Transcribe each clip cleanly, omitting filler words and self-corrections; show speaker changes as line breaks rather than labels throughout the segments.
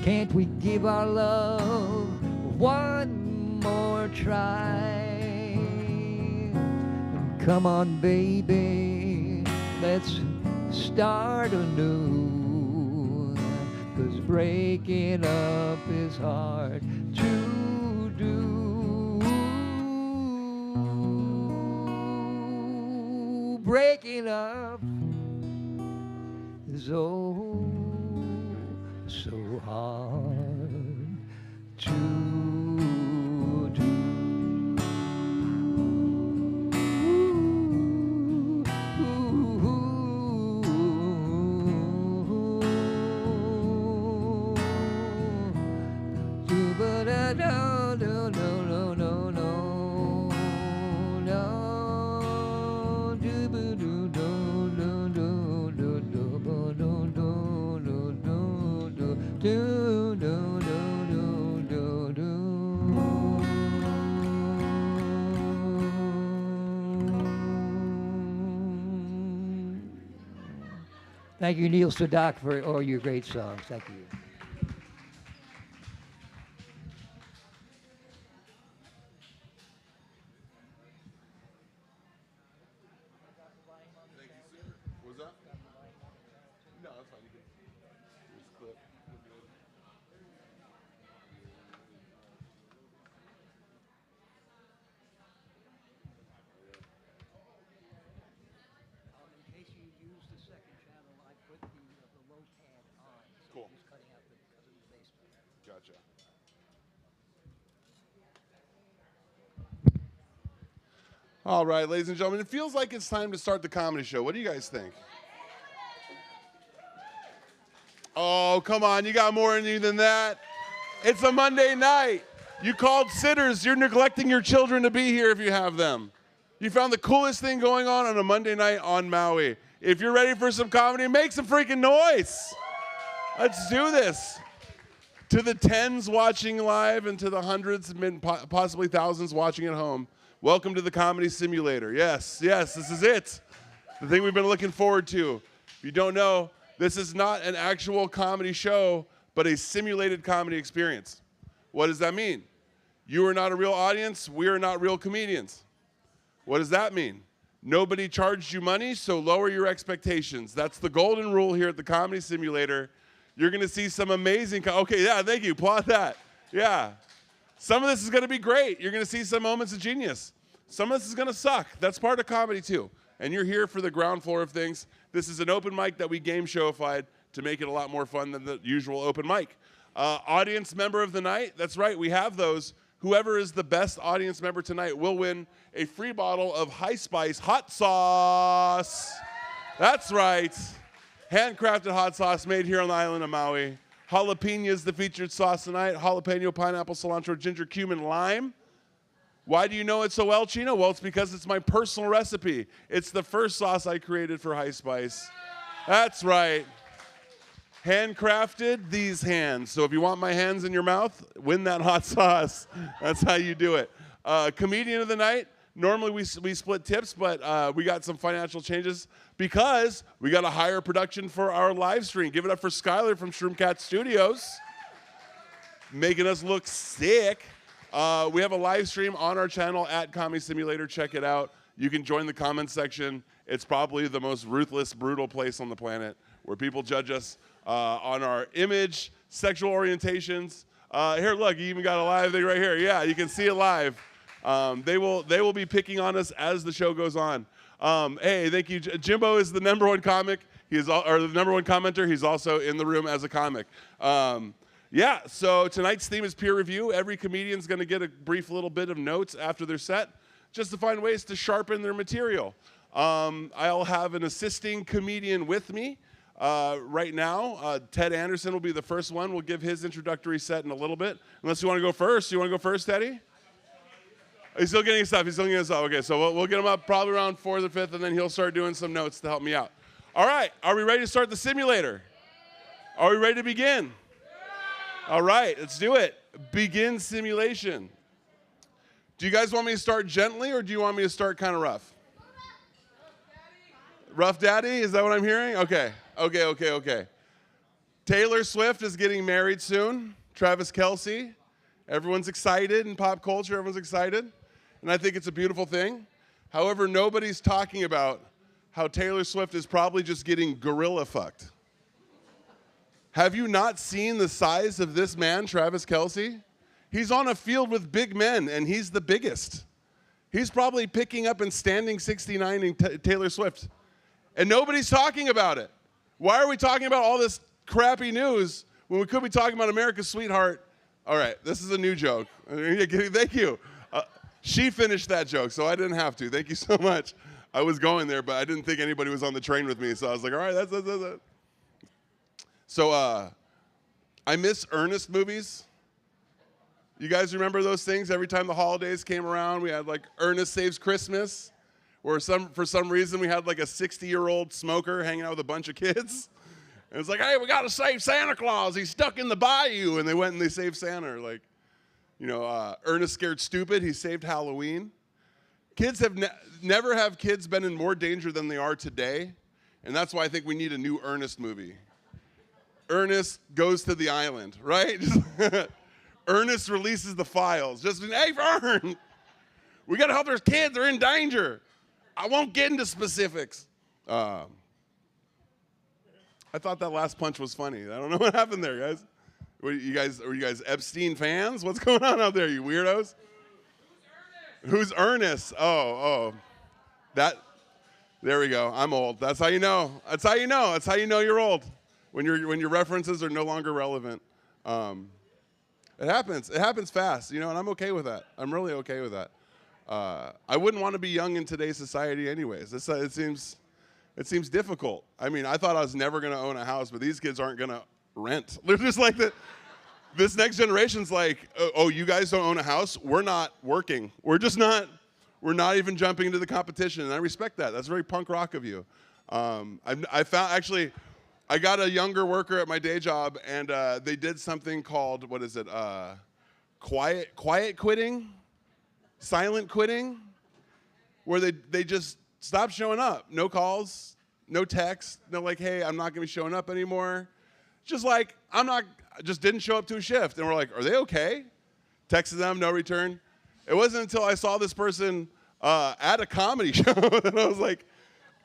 Can't we give our love one more try? Come on, baby, let's start anew. 'Cause breaking up is hard to do. Breaking up is oh so hard to do. Thank you, Neil Sedaka, for all your great songs. Thank you.
What was that? No, that's fine. You can just clip.
In case you use the second channel, I put the low pad on. So
Cool.
just cutting out because of the bass.
Gotcha. All right, ladies and gentlemen, it feels like it's time to start the comedy show. What do you guys think? Oh, come on. You got more in you than that. It's a Monday night. You called sitters. You're neglecting your children to be here if you have them. You found the coolest thing going on a Monday night on Maui. If you're ready for some comedy, make some freaking noise. Let's do this. To the tens watching live and to the hundreds, possibly thousands watching at home, welcome to the Comedy Simulator. Yes, this is it. The thing we've been looking forward to. If you don't know, this is not an actual comedy show, but a simulated comedy experience. What does that mean? You are not a real audience. We are not real comedians. What does that mean? Nobody charged you money, so lower your expectations. That's the golden rule here at the Comedy Simulator. You're going to see some amazing, okay, yeah, thank you, applaud that. Yeah. Some of this is going to be great. You're going to see some moments of genius. Some of this is going to suck. That's part of comedy too. And you're here for the ground floor of things. This is an open mic that we game showified to make it a lot more fun than the usual open mic. Audience member of the night, that's right, we have those. Whoever is the best audience member tonight will win a free bottle of High Spice hot sauce. That's right. Handcrafted hot sauce made here on the island of Maui. Jalapeno is the featured sauce tonight. Jalapeno, pineapple, cilantro, ginger, cumin, lime. Why do you know it so well, Chino? Well, it's because it's my personal recipe. It's the first sauce I created for High Spice. That's right. Handcrafted, these hands. So if you want my hands in your mouth, win that hot sauce. That's how you do it. Comedian of the night. Normally we split tips, but we got some financial changes because we got a higher production for our live stream. Give it up for Skylar from Shroomcat Studios, making us look sick. We have a live stream on our channel at Comedy Simulator. Check it out. You can join the comments section. It's probably the most ruthless, brutal place on the planet where people judge us on our image, sexual orientations. Here, look, you even got a live thing right here. Yeah, you can see it live. They will be picking on us as the show goes on. Hey, thank you. Jimbo is the #1 comic. He is or the #1 commenter. He's also in the room as a comic. Yeah, so tonight's theme is peer review. Every comedian's going to get a brief little bit of notes after their set just to find ways to sharpen their material. I'll have an assisting comedian with me right now. Ted Anderson will be the first one. We'll give his introductory set in a little bit. Unless you want to go first. You want to go first, Teddy? He's still getting his stuff. Okay, so we'll get him up probably around 4th or 5th, and then he'll start doing some notes to help me out. All right, are we ready to start the simulator? Are we ready to begin? All right, let's do it. Begin simulation. Do you guys want me to start gently, or do you want me to start kind of rough? Rough Daddy? Is that what I'm hearing? Okay. Taylor Swift is getting married soon. Travis Kelce. Everyone's excited in pop culture. Everyone's excited. And I think it's a beautiful thing. However, nobody's talking about how Taylor Swift is probably just getting gorilla fucked. Have you not seen the size of this man, Travis Kelce? He's on a field with big men, and he's the biggest. He's probably picking up and standing 69 in Taylor Swift. And nobody's talking about it. Why are we talking about all this crappy news when we could be talking about America's sweetheart? All right, this is a new joke. Thank you. She finished that joke, so I didn't have to. Thank you so much. I was going there, but I didn't think anybody was on the train with me, so I was like, all right, that's it. So I miss Ernest movies. You guys remember those things? Every time the holidays came around, we had like Ernest Saves Christmas, where for some reason we had like a 60-year-old smoker hanging out with a bunch of kids. And it's like, hey, we got to save Santa Claus. He's stuck in the bayou. And they went and they saved Santa. Like, Ernest Scared Stupid. He saved Halloween. Kids have never have kids been in more danger than they are today. And that's why I think we need a new Ernest movie. Ernest goes to the island, right? Ernest releases the files. Just, hey, Vern, we got to help their kids. They're in danger. I won't get into specifics. I thought that last punch was funny. I don't know what happened there, guys. Were you guys Epstein fans? What's going on out there, you weirdos? Who's Ernest? Oh. There we go. I'm old. That's how you know. That's how you know. That's how you know you're old. When your references are no longer relevant. It happens. It happens fast, and I'm okay with that. I'm really okay with that. I wouldn't want to be young in today's society anyways. It seems difficult. I mean, I thought I was never going to own a house, but these kids aren't going to rent. They're just like this next generation's like, oh, you guys don't own a house? We're not working. We're not even jumping into the competition, and I respect that. That's very punk rock of you. I got a younger worker at my day job, and they did something called, quiet quitting, silent quitting, where they just stopped showing up. No calls, no texts, no like, hey, I'm not going to be showing up anymore. Just like, just didn't show up to a shift. And we're like, are they okay? Texted them, no return. It wasn't until I saw this person at a comedy show that I was like,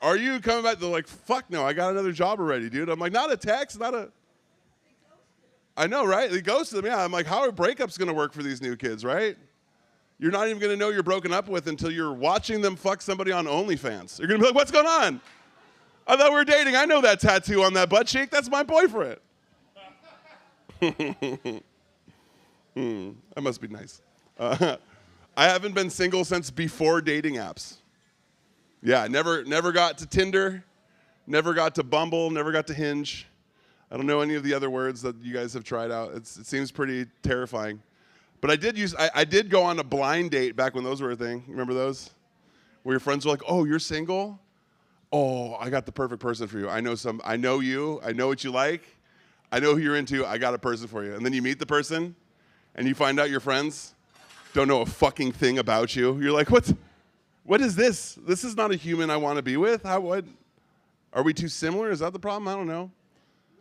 are you coming back? They're like, fuck no, I got another job already, dude. I'm like, not a text, I know, right? They ghosted them, yeah. I'm like, how are breakups going to work for these new kids, right? You're not even going to know you're broken up with until you're watching them fuck somebody on OnlyFans. You're going to be like, what's going on? I thought we were dating. I know that tattoo on that butt cheek. That's my boyfriend. That must be nice. I haven't been single since before dating apps. Yeah, never got to Tinder, never got to Bumble, never got to Hinge. I don't know any of the other words that you guys have tried out. It seems pretty terrifying. But I did go on a blind date back when those were a thing. Remember those? Where your friends were like, oh, you're single? Oh, I got the perfect person for you. I know you. I know what you like. I know who you're into. I got a person for you. And then you meet the person, and you find out your friends don't know a fucking thing about you. You're like, what is this? This is not a human I want to be with. What? Are we too similar? Is that the problem? I don't know.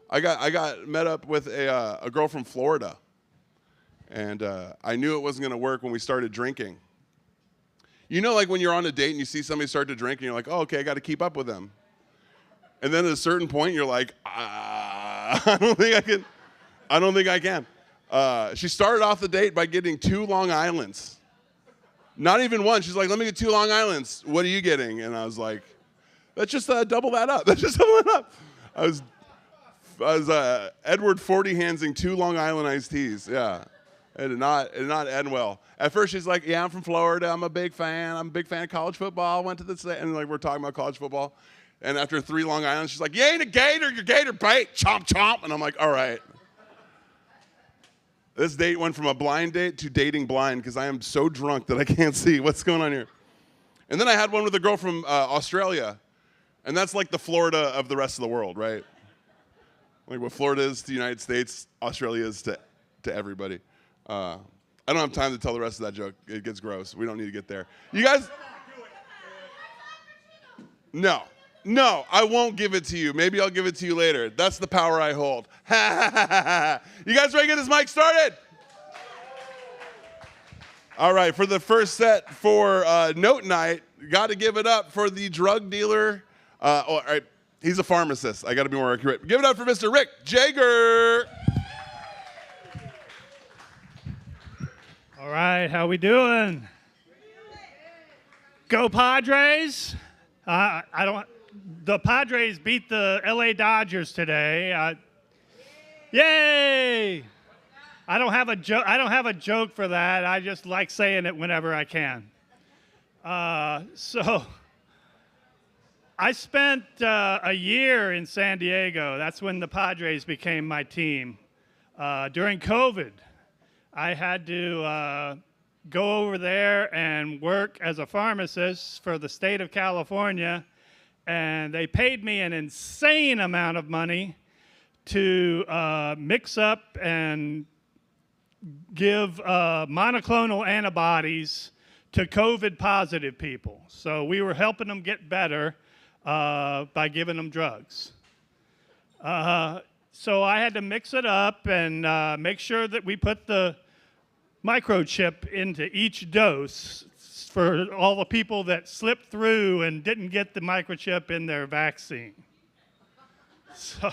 I got met up with a girl from Florida, and I knew it wasn't going to work when we started drinking. You know, like when you're on a date and you see somebody start to drink, and you're like, oh, okay, I got to keep up with them. And then at a certain point, you're like, I don't think I can. She started off the date by getting 2 Long Islands. Not even one. She's like, let me get 2 Long Islands. What are you getting? And I was like, let's just double that up. Let's just double that up. I was Edward 40 handsing 2 Long Island iced teas. Yeah. It did not end well. At first, she's like, yeah, I'm from Florida. I'm a big fan. I'm a big fan of college football. I went to the state. And like, we're talking about college football. And after 3 Long Islands, she's like, you ain't a gator. You're gator bait. Chomp, chomp. And I'm like, all right. This date went from a blind date to dating blind because I am so drunk that I can't see what's going on here. And then I had one with a girl from Australia. And that's like the Florida of the rest of the world, right? Like what Florida is to the United States, Australia is to everybody. I don't have time to tell the rest of that joke. It gets gross. We don't need to get there. You guys? No. No, I won't give it to you. Maybe I'll give it to you later. That's the power I hold. You guys ready to get this mic started? All right, for the first set for Note Night, got to give it up for the drug dealer. All right, he's a pharmacist. I got to be more accurate. Give it up for Mr. Rick Jager.
All right, how we doing? Go Padres! The Padres beat the LA Dodgers today. Yay! I don't have a joke for that. I just like saying it whenever I can. So I spent a year in San Diego. That's when the Padres became my team. During COVID, I had to go over there and work as a pharmacist for the state of California, and they paid me an insane amount of money to mix up and give monoclonal antibodies to COVID positive people. So we were helping them get better by giving them drugs. So I had to mix it up and make sure that we put the microchip into each dose for all the people that slipped through and didn't get the microchip in their vaccine. So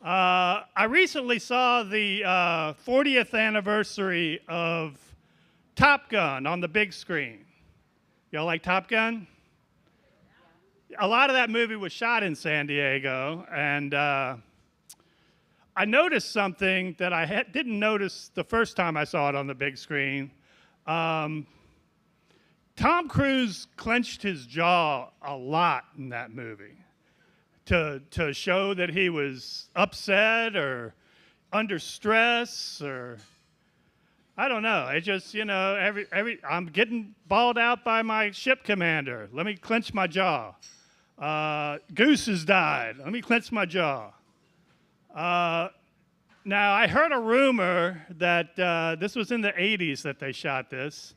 I recently saw the 40th anniversary of Top Gun on the big screen. Y'all like Top Gun? A lot of that movie was shot in San Diego, and I noticed something that I didn't notice the first time I saw it on the big screen. Tom Cruise clenched his jaw a lot in that movie to show that he was upset or under stress, or I don't know. It just, I'm getting bawled out by my ship commander. Let me clench my jaw. Goose has died. Let me clench my jaw. Now, I heard a rumor that this was in the 80s that they shot this.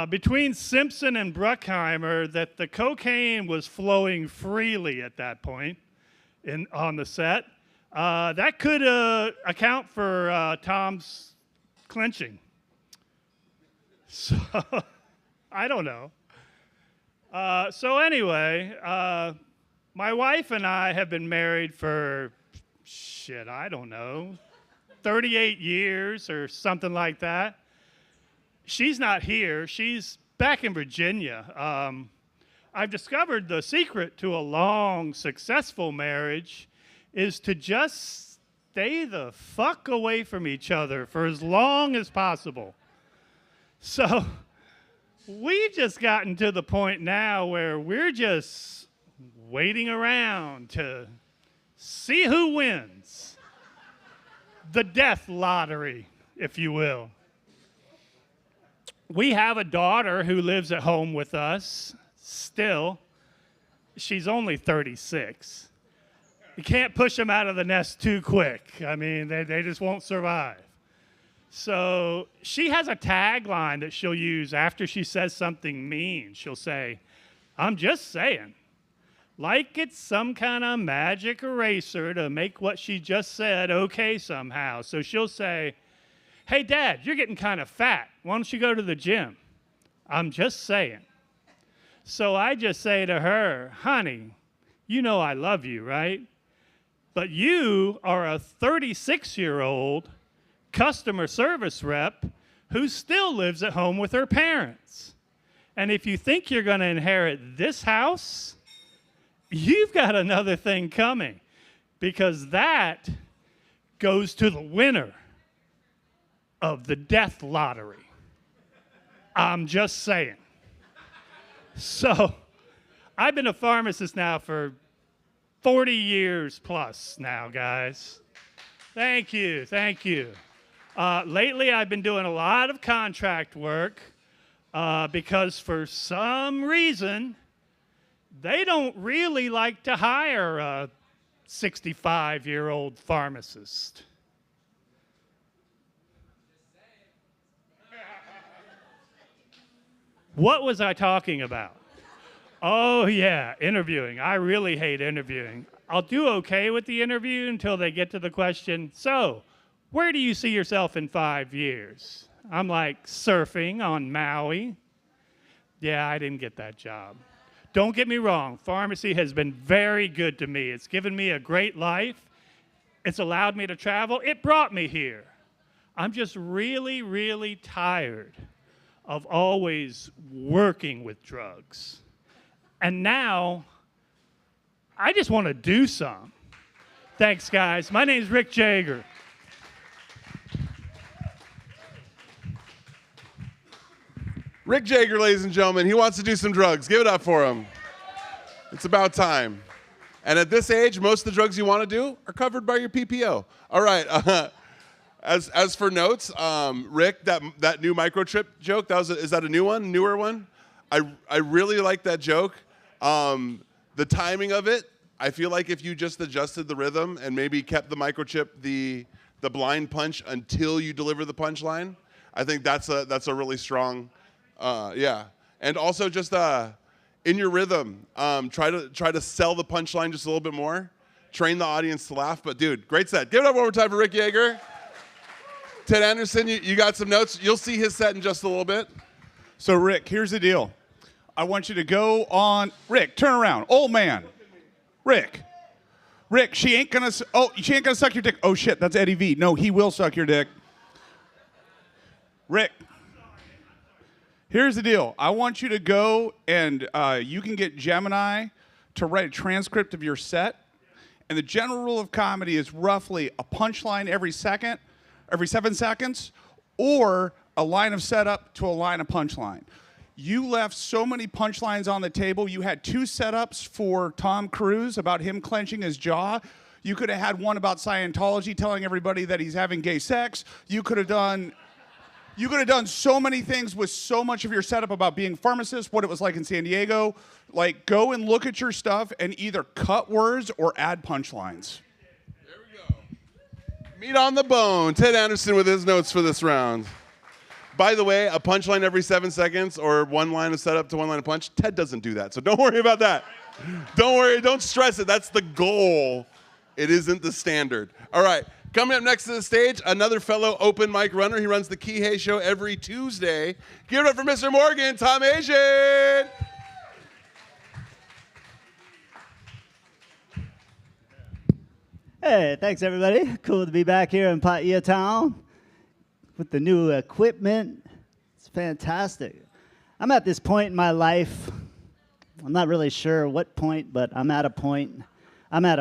Between Simpson and Bruckheimer, that the cocaine was flowing freely at that point on the set. That could account for Tom's clenching. So, I don't know. So anyway, my wife and I have been married for, I don't know, 38 years or something like that. She's not here. She's back in Virginia. I've discovered the secret to a long, successful marriage is to just stay the fuck away from each other for as long as possible. So we've just gotten to the point now where we're just waiting around to see who wins. The death lottery, if you will. We have a daughter who lives at home with us still. She's only 36. You can't push them out of the nest too quick. I mean, they just won't survive. So she has a tagline that she'll use after she says something mean. She'll say, "I'm just saying." Like it's some kind of magic eraser to make what she just said okay somehow. So she'll say, "Hey, Dad, you're getting kind of fat. Why don't you go to the gym?" I'm just saying. So I just say to her, "Honey, you know I love you, right? But you are a 36-year-old customer service rep who still lives at home with her parents. And if you think you're going to inherit this house, you've got another thing coming, because that goes to the winner of the death lottery." I'm just saying. So I've been a pharmacist now for 40 years plus now, guys. Thank you, thank you. Lately, I've been doing a lot of contract work because for some reason, they don't really like to hire a 65-year-old pharmacist. What was I talking about? Oh, yeah, interviewing. I really hate interviewing. I'll do okay with the interview until they get to the question, so, where do you see yourself in 5 years? I'm like, surfing on Maui. Yeah, I didn't get that job. Don't get me wrong, pharmacy has been very good to me. It's given me a great life. It's allowed me to travel. It brought me here. I'm just really, really tired of always working with drugs. And now, I just want to do some. Thanks, guys. My name's Rick Jager.
Rick Jager, ladies and gentlemen, he wants to do some drugs. Give it up for him. It's about time. And at this age, most of the drugs you want to do are covered by your PPO. All right. As for notes, Rick, that new microchip joke, is that a new one, newer one? I really like that joke. The timing of it, I feel like if you just adjusted the rhythm and maybe kept the microchip the blind punch until you deliver the punchline, I think that's a really strong, yeah. And also just in your rhythm, try to sell the punchline just a little bit more. Train the audience to laugh. But dude, great set. Give it up one more time for Rick Jager. Ted Anderson, you got some notes. You'll see his set in just a little bit.
So Rick, here's the deal. I want you to go on. Rick, turn around. Old man. Rick, she ain't gonna suck your dick. Oh shit, that's Eddie V. No, he will suck your dick. Rick, here's the deal. I want you to go and you can get Gemini to write a transcript of your set. And the general rule of comedy is roughly a punchline every 7 seconds, or a line of setup to a line of punchline. You left so many punchlines on the table. You had 2 setups for Tom Cruise about him clenching his jaw. You could have had one about Scientology telling everybody that he's having gay sex. You could have done so many things with so much of your setup about being pharmacist, what it was like in San Diego. Like, go and look at your stuff and either cut words or add punchlines.
There we go. Meat on the bone. Ted Anderson with his notes for this round. By the way, a punchline every 7 seconds or one line of setup to one line of punch, Ted doesn't do that, so don't worry about that. Don't worry, don't stress it. That's the goal. It isn't the standard. All right, coming up next to the stage, another fellow open mic runner. He runs the Kihei Show every Tuesday. Give it up for Mr. Morgan, Tom Asian.
Hey, thanks everybody. Cool to be back here in Pattaya Town with the new equipment. It's fantastic. I'm at this point in my life. I'm not really sure what point, but I'm at a point. No,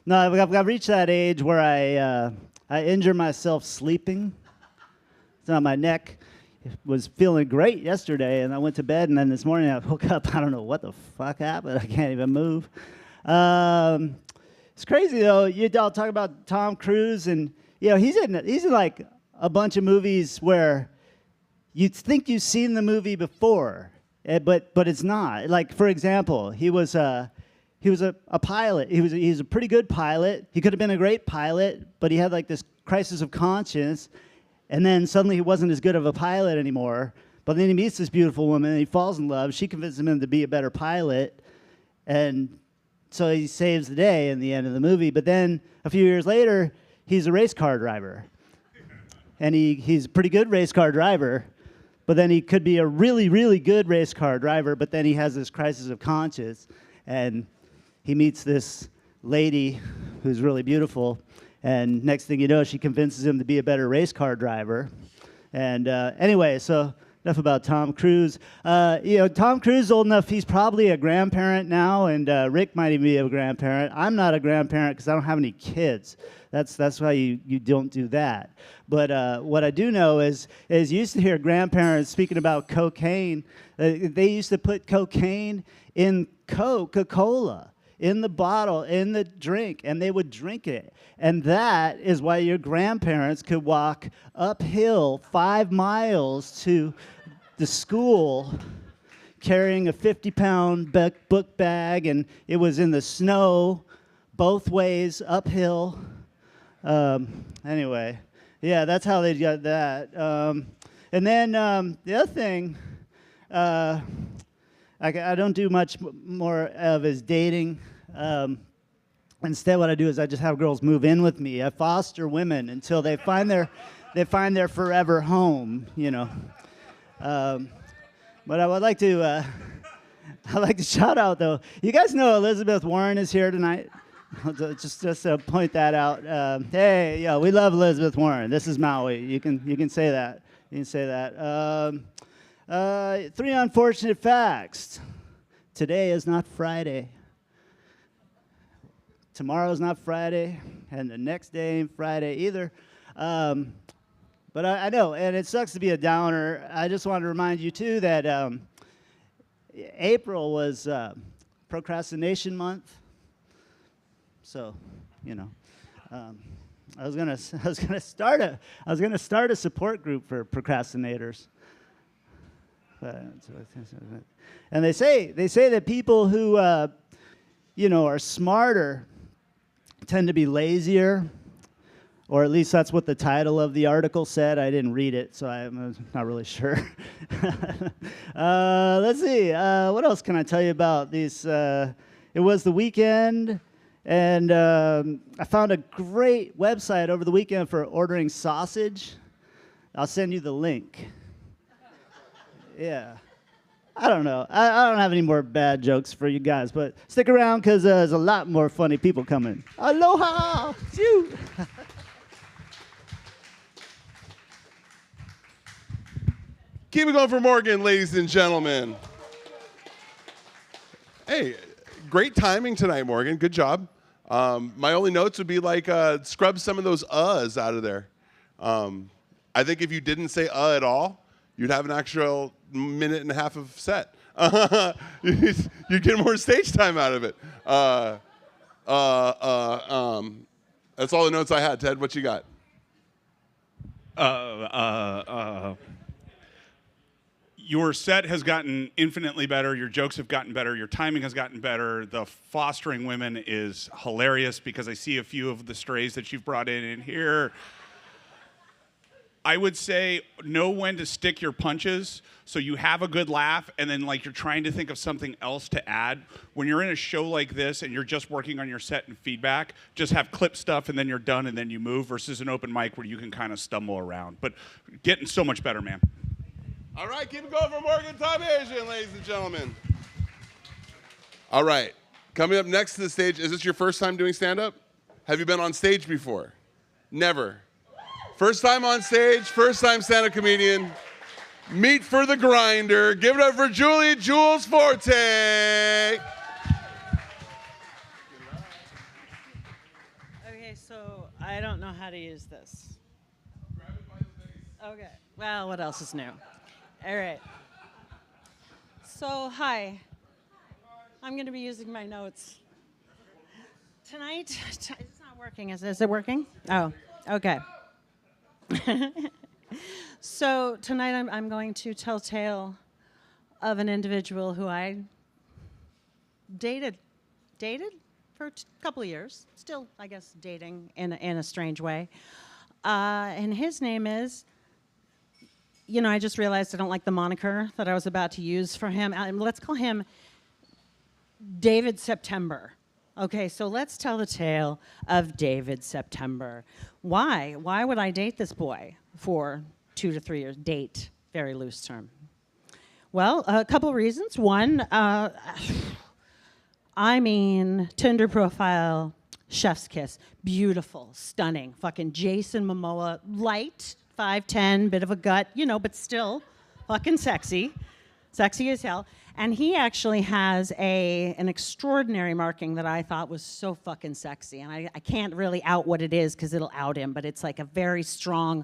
I've reached that age where I injure myself sleeping. So my neck was feeling great yesterday, and I went to bed, and then this morning I woke up. I don't know what the fuck happened. I can't even move. It's crazy though. You all talk about Tom Cruise, and he's in like a bunch of movies where you think you've seen the movie before, but it's not. Like, for example, he was a pilot. He was a pretty good pilot. He could have been a great pilot, but he had like this crisis of conscience, and then suddenly he wasn't as good of a pilot anymore. But then he meets this beautiful woman, and he falls in love. She convinces him to be a better pilot, and so he saves the day in the end of the movie. But then a few years later, he's a race car driver. And he's a pretty good race car driver, but then he could be a really, really good race car driver, but then he has this crisis of conscience, and he meets this lady who's really beautiful, and next thing you know, she convinces him to be a better race car driver. And anyway, so enough about Tom Cruise. Tom Cruise is old enough, he's probably a grandparent now, and Rick might even be a grandparent. I'm not a grandparent because I don't have any kids. That's why you don't do that. But what I do know is you used to hear grandparents speaking about cocaine. They used to put cocaine in Coca-Cola, in the bottle, in the drink, and they would drink it. And that is why your grandparents could walk uphill 5 miles to the school carrying a 50-pound book bag, and it was in the snow both ways uphill. Anyway, yeah, that's how they got that. And then the other thing, I don't do much more of is dating. Instead, what I do is I just have girls move in with me. I foster women until they find their forever home. You know. But I would like to I'd like to shout out though. You guys know Elizabeth Warren is here tonight. just to point that out. Hey, yeah, we love Elizabeth Warren. This is Maui. You can say that. You can say that. 3 unfortunate facts. Today is not Friday. Tomorrow is not Friday, and the next day ain't Friday either. But I know, and it sucks to be a downer. I just want to remind you too that April was Procrastination Month. So, you know, I was gonna start a support group for procrastinators. And they say that people who are smarter tend to be lazier, or at least that's what the title of the article said. I didn't read it, so I'm not really sure. Let's see. What else can I tell you about these? It was the weekend, and I found a great website over the weekend for ordering sausage. I'll send you the link. Yeah. I don't know. I don't have any more bad jokes for you guys, but stick around because there's a lot more funny people coming. Aloha! Phew.
Keep it going for Morgan, ladies and gentlemen. Hey, great timing tonight, Morgan. Good job. My only notes would be like scrub some of those uhs out of there. I think if you didn't say at all, you'd have an actual minute and a half of set. You'd get more stage time out of it. That's all the notes I had. Ted, what you got?
Your set has gotten infinitely better. Your jokes have gotten better. Your timing has gotten better. The fostering women is hilarious because I see a few of the strays that you've brought in here. I would say know when to stick your punches so you have a good laugh and then like you're trying to think of something else to add. When you're in a show like this and you're just working on your set and feedback, just have clip stuff and then you're done and then you move versus an open mic where you can kind of stumble around. But getting so much better, man.
All right, keep it going for Morgan Tom Asian, ladies and gentlemen. All right, coming up next to the stage, is this your first time doing stand-up? Have you been on stage before? Never. First time on stage, first time stand-up comedian. Meet for the grinder. Give it up for Julie Jules Forte.
Okay, so I don't know how to use this. Okay, well, what else is new? All right. So, hi. I'm going to be using my notes. Tonight, it's not working, is it? Is it working? Oh, okay. So tonight I'm going to tell a tale of an individual who I dated for a couple of years. Still, I guess, dating in a strange way. And his name is, I just realized I don't like the moniker that I was about to use for him. Let's call him David September. Okay, so let's tell the tale of David September. Why? Why would I date this boy for 2 to 3 years? Date, very loose term. Well, a couple of reasons. One, Tinder profile, chef's kiss, beautiful, stunning, fucking Jason Momoa, light, 5'10", bit of a gut, but still fucking sexy as hell. And he actually has an extraordinary marking that I thought was so fucking sexy. And I can't really out what it is because it'll out him, but it's like a very strong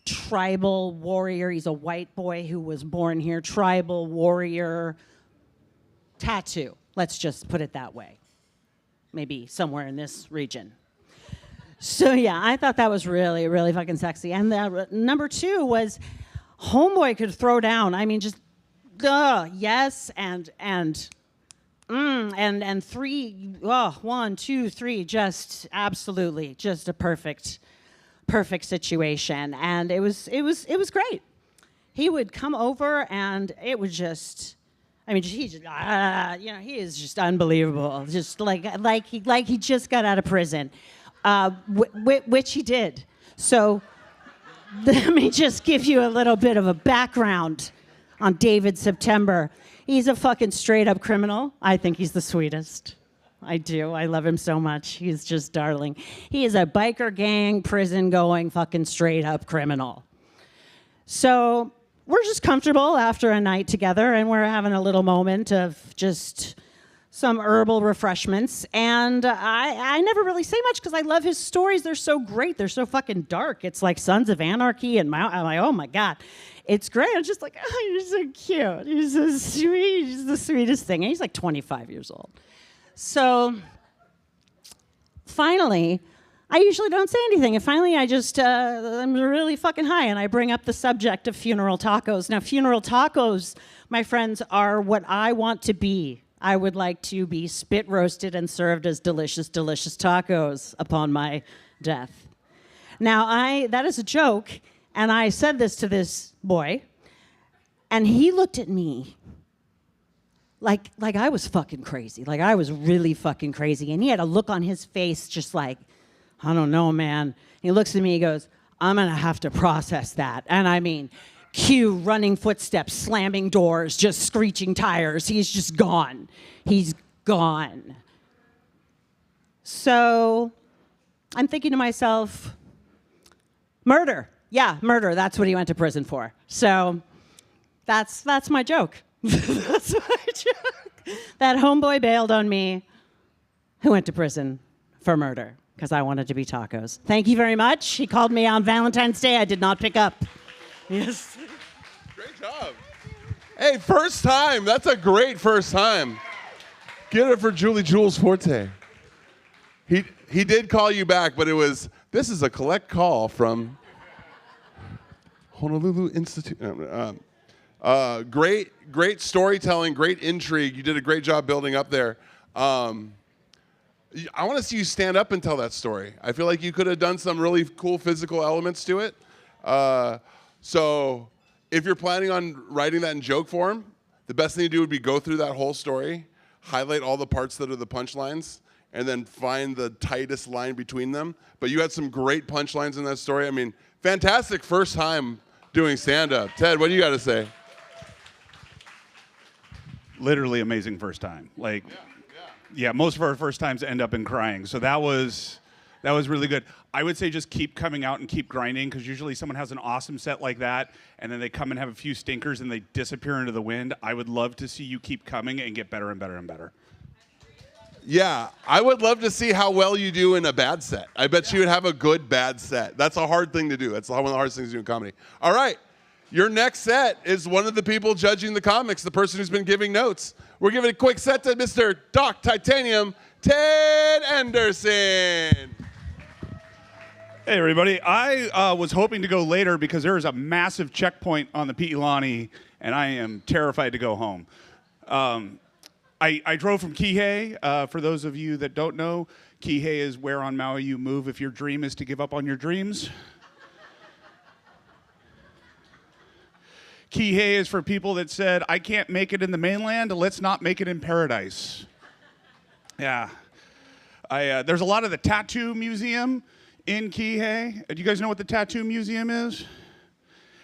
tribal warrior. He's a white boy who was born here. Tribal warrior tattoo. Let's just put it that way. Maybe somewhere in this region. So yeah, I thought that was really, really fucking sexy. And number 2 was homeboy could throw down. Yes, and 3, 1, 2, 3, just absolutely, just a perfect situation, and it was great. He would come over, and it was just I mean, he just, he is just unbelievable. Just like he just got out of prison, which he did. So let me just give you a little bit of a background on David September. He's a fucking straight up criminal. I think he's the sweetest. I do. I love him so much. He's just darling. He is a biker gang, prison going, fucking straight up criminal. So we're just comfortable after a night together, and we're having a little moment of just some herbal refreshments. And I never really say much because I love his stories. They're so great. They're so fucking dark. It's like Sons of Anarchy and I'm like, oh my God. It's great. I'm just like, oh, you're so cute. You're so sweet. He's the sweetest thing. And he's like 25 years old. So finally, I usually don't say anything. And finally, I'm really fucking high, and I bring up the subject of funeral tacos. Now, funeral tacos, my friends, are what I want to be. I would like to be spit roasted and served as delicious, delicious tacos upon my death. Now, that is a joke, and I said this to this boy, and he looked at me like I was fucking crazy. Like I was really fucking crazy. And he had a look on his face just like, I don't know, man. He looks at me, he goes, I'm gonna have to process that. And I mean, cue running footsteps, slamming doors, just screeching tires. He's just gone. He's gone. So I'm thinking to myself, murder. Yeah, murder. That's what he went to prison for. So that's my joke. That's my joke. That homeboy bailed on me who went to prison for murder because I wanted to be tacos. Thank you very much. He called me on Valentine's Day. I did not pick up. Yes.
Great job. Hey, first time. That's a great first time. Get it for Julie Jules Forte. He did call you back, but this is a collect call from Honolulu Institute. Great storytelling, great intrigue. You did a great job building up there. I want to see you stand up and tell that story. I feel like you could have done some really cool physical elements to it. So if you're planning on writing that in joke form, the best thing to do would be go through that whole story, highlight all the parts that are the punchlines, and then find the tightest line between them. But you had some great punchlines in that story. I mean, fantastic first time doing stand-up. Ted, what do you got to say?
Literally amazing first time. Like, yeah, most of our first times end up in crying. So that was really good. I would say just keep coming out and keep grinding, because usually someone has an awesome set like that, and then they come and have a few stinkers and they disappear into the wind. I would love to see you keep coming and get better and better and better.
Yeah, I would love to see how well you do in a bad set. I bet you would have a good bad set. That's a hard thing to do. That's one of the hardest things to do in comedy. All right, your next set is one of the people judging the comics, the person who's been giving notes. We're giving a quick set to Mr. Doc Titanium, Ted Anderson.
Hey, everybody. I was hoping to go later because there is a massive checkpoint on the Pi'ilani, and I am terrified to go home. I drove from Kihei. For those of you that don't know, Kihei is where on Maui you move if your dream is to give up on your dreams. Kihei is for people that said, I can't make it in the mainland, let's not make it in paradise. Yeah. There's a lot of the tattoo museum in Kihei. Do you guys know what the tattoo museum is?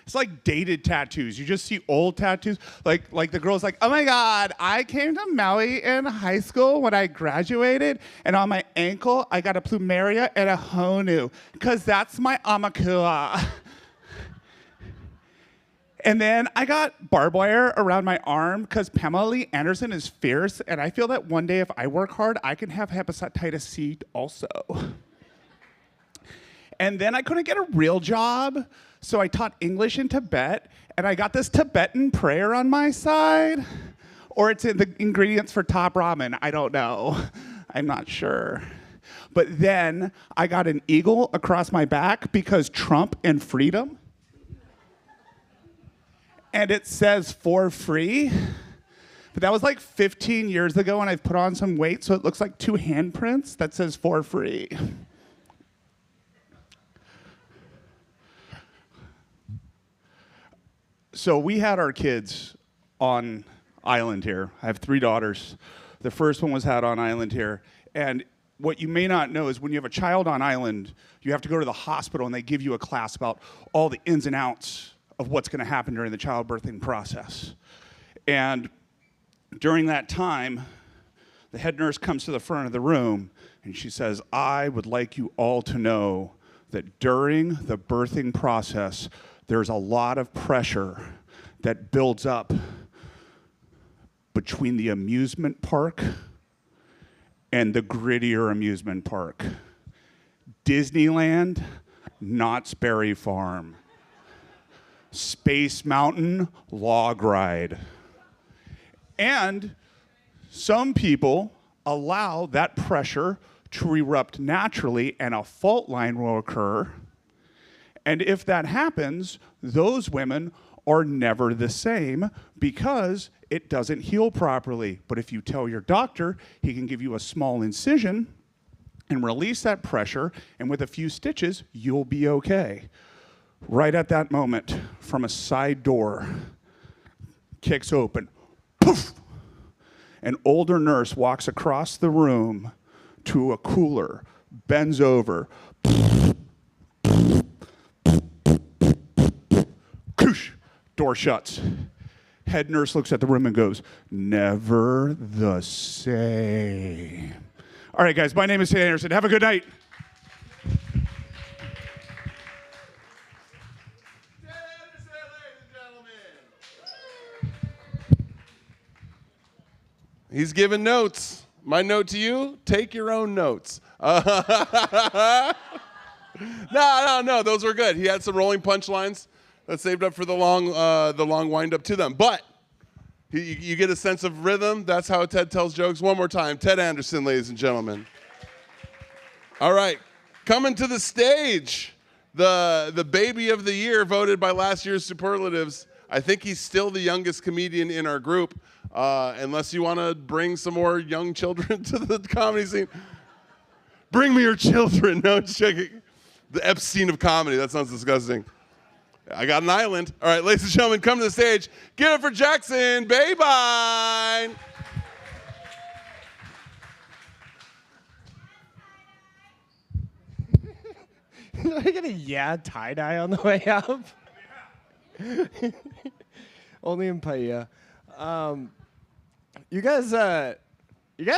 It's like dated tattoos. You just see old tattoos. Like the girl's like, oh my God, I came to Maui in high school when I graduated, and on my ankle, I got a plumeria and a honu, because that's my amakua. And then I got barbed wire around my arm because Pamela Lee Anderson is fierce, and I feel that one day if I work hard, I can have hepatitis C also. And then I couldn't get a real job, so I taught English in Tibet, and I got this Tibetan prayer on my side. Or it's in the ingredients for top ramen, I don't know. I'm not sure. But then I got an eagle across my back because Trump and freedom. And it says for free. But that was like 15 years ago, and I've put on some weight, so it looks like 2 handprints that says for free. So we had our kids on island here. I have 3 daughters. The first one was had on island here. And what you may not know is when you have a child on island, you have to go to the hospital and they give you a class about all the ins and outs of what's going to happen during the childbirthing process. And during that time, the head nurse comes to the front of the room and she says, I would like you all to know that during the birthing process, there's a lot of pressure that builds up between the amusement park and the grittier amusement park. Disneyland, Knott's Berry Farm. Space Mountain, log ride. And some people allow that pressure to erupt naturally and a fault line will occur. And if that happens, those women are never the same because it doesn't heal properly. But if you tell your doctor, he can give you a small incision and release that pressure, and with a few stitches, you'll be okay. Right at that moment, from a side door, kicks open, poof! An older nurse walks across the room to a cooler, bends over, koosh, door shuts. Head nurse looks at the room and goes, never the same. All right, guys, my name is Ted Anderson. Have a good night.
He's giving notes. My note to you, take your own notes. No, those were good. He had some rolling punchlines that saved up for the long wind up to them. But you get a sense of rhythm. That's how Ted tells jokes. One more time, Ted Anderson, ladies and gentlemen. All right, coming to the stage, the baby of the year voted by last year's superlatives. I think he's still the youngest comedian in our group, unless you want to bring some more young children to the comedy scene. Bring me your children. No, just checking. The Epstein of comedy. That sounds disgusting. I got an island. All right, ladies and gentlemen, come to the stage. Give it for Jackson Babine.
Did I get a tie-dye on the way up? Only in Paia. You guys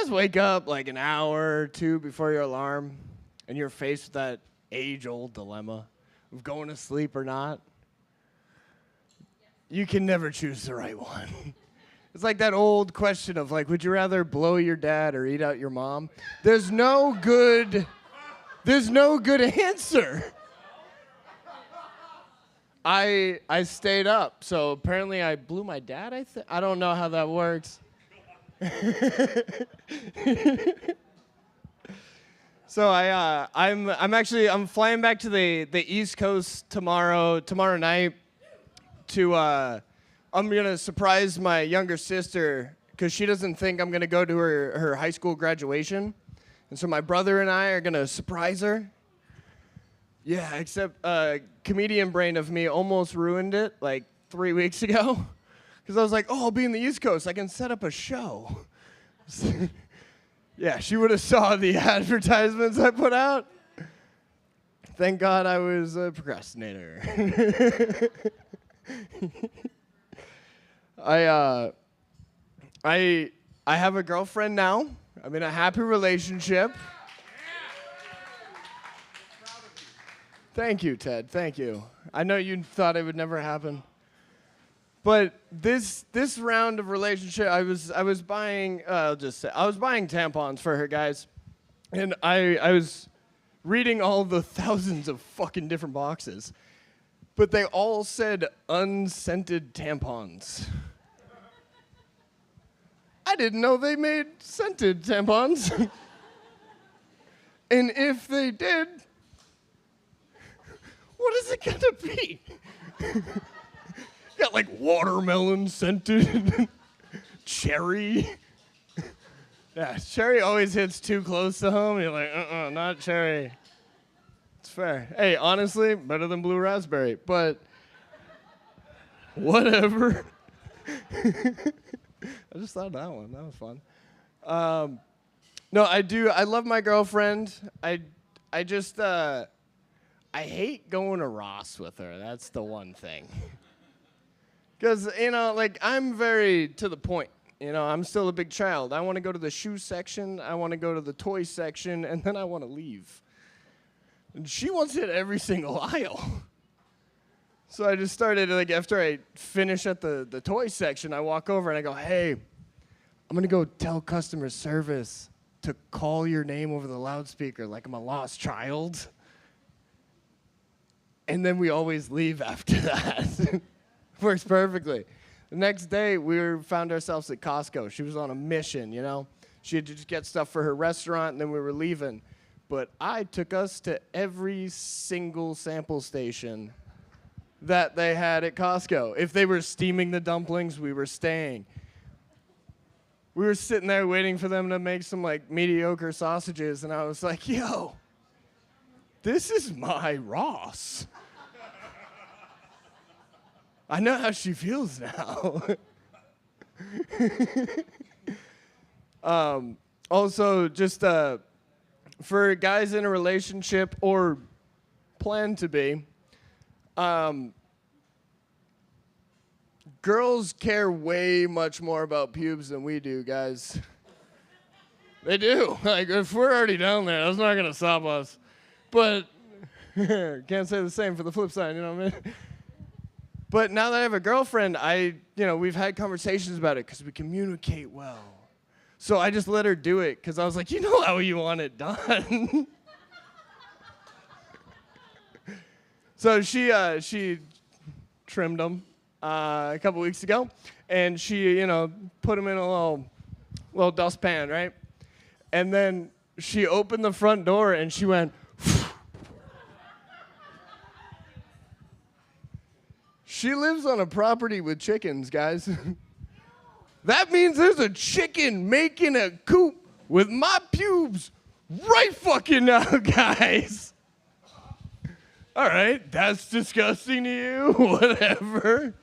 wake up like an hour or two before your alarm, and you're faced with that age-old dilemma of going to sleep or not. You can never choose the right one. It's like that old question of like, would you rather blow your dad or eat out your mom? There's no good answer. I stayed up, so apparently I blew my dad. I don't know how that works. So I'm flying back to the East Coast tomorrow night to I'm gonna surprise my younger sister because she doesn't think I'm gonna go to her high school graduation, and so my brother and I are gonna surprise her. Yeah, except comedian brain of me almost ruined it like 3 weeks ago because I was like, oh, I'll be in the East Coast. I can set up a show. Yeah, she would have saw the advertisements I put out. Thank God I was a procrastinator. I have a girlfriend now. I'm in a happy relationship. Thank you, Ted. Thank you. I know you thought it would never happen. But this round of relationship, I was buying tampons for her, guys. And I was reading all the thousands of fucking different boxes. But they all said unscented tampons. I didn't know they made scented tampons. And if they did, what is it gonna be? Got like watermelon scented, cherry. Yeah, cherry always hits too close to home. You're like, not cherry. It's fair. Hey, honestly, better than blue raspberry, but whatever. I just thought of that one. That was fun. No, I do. I love my girlfriend. I just I hate going to Ross with her. That's the one thing. Because, like, I'm very to the point. I'm still a big child. I want to go to the shoe section. I want to go to the toy section. And then I want to leave. And she wants to hit every single aisle. So I just started, like, after I finish at the toy section, I walk over and I go, hey, I'm going to go tell customer service to call your name over the loudspeaker like I'm a lost child. And then we always leave after that. Works perfectly. The next day, found ourselves at Costco. She was on a mission, She had to just get stuff for her restaurant, and then we were leaving. But I took us to every single sample station that they had at Costco. If they were steaming the dumplings, we were staying. We were sitting there waiting for them to make some, like, mediocre sausages, and I was like, yo, this is my Ross. I know how she feels now. Also, just for guys in a relationship or plan to be, girls care way much more about pubes than we do, guys. They do. Like, if we're already down there, that's not going to stop us. But can't say the same for the flip side, you know what I mean? But now that I have a girlfriend, we've had conversations about it because we communicate well. So I just let her do it because I was like, you know how you want it done. So she trimmed them a couple weeks ago, and she, put them in a little dustpan, right? And then she opened the front door and she went. She lives on a property with chickens, guys. That means there's a chicken making a coop with my pubes right fucking now, guys. All right, that's disgusting to you, whatever.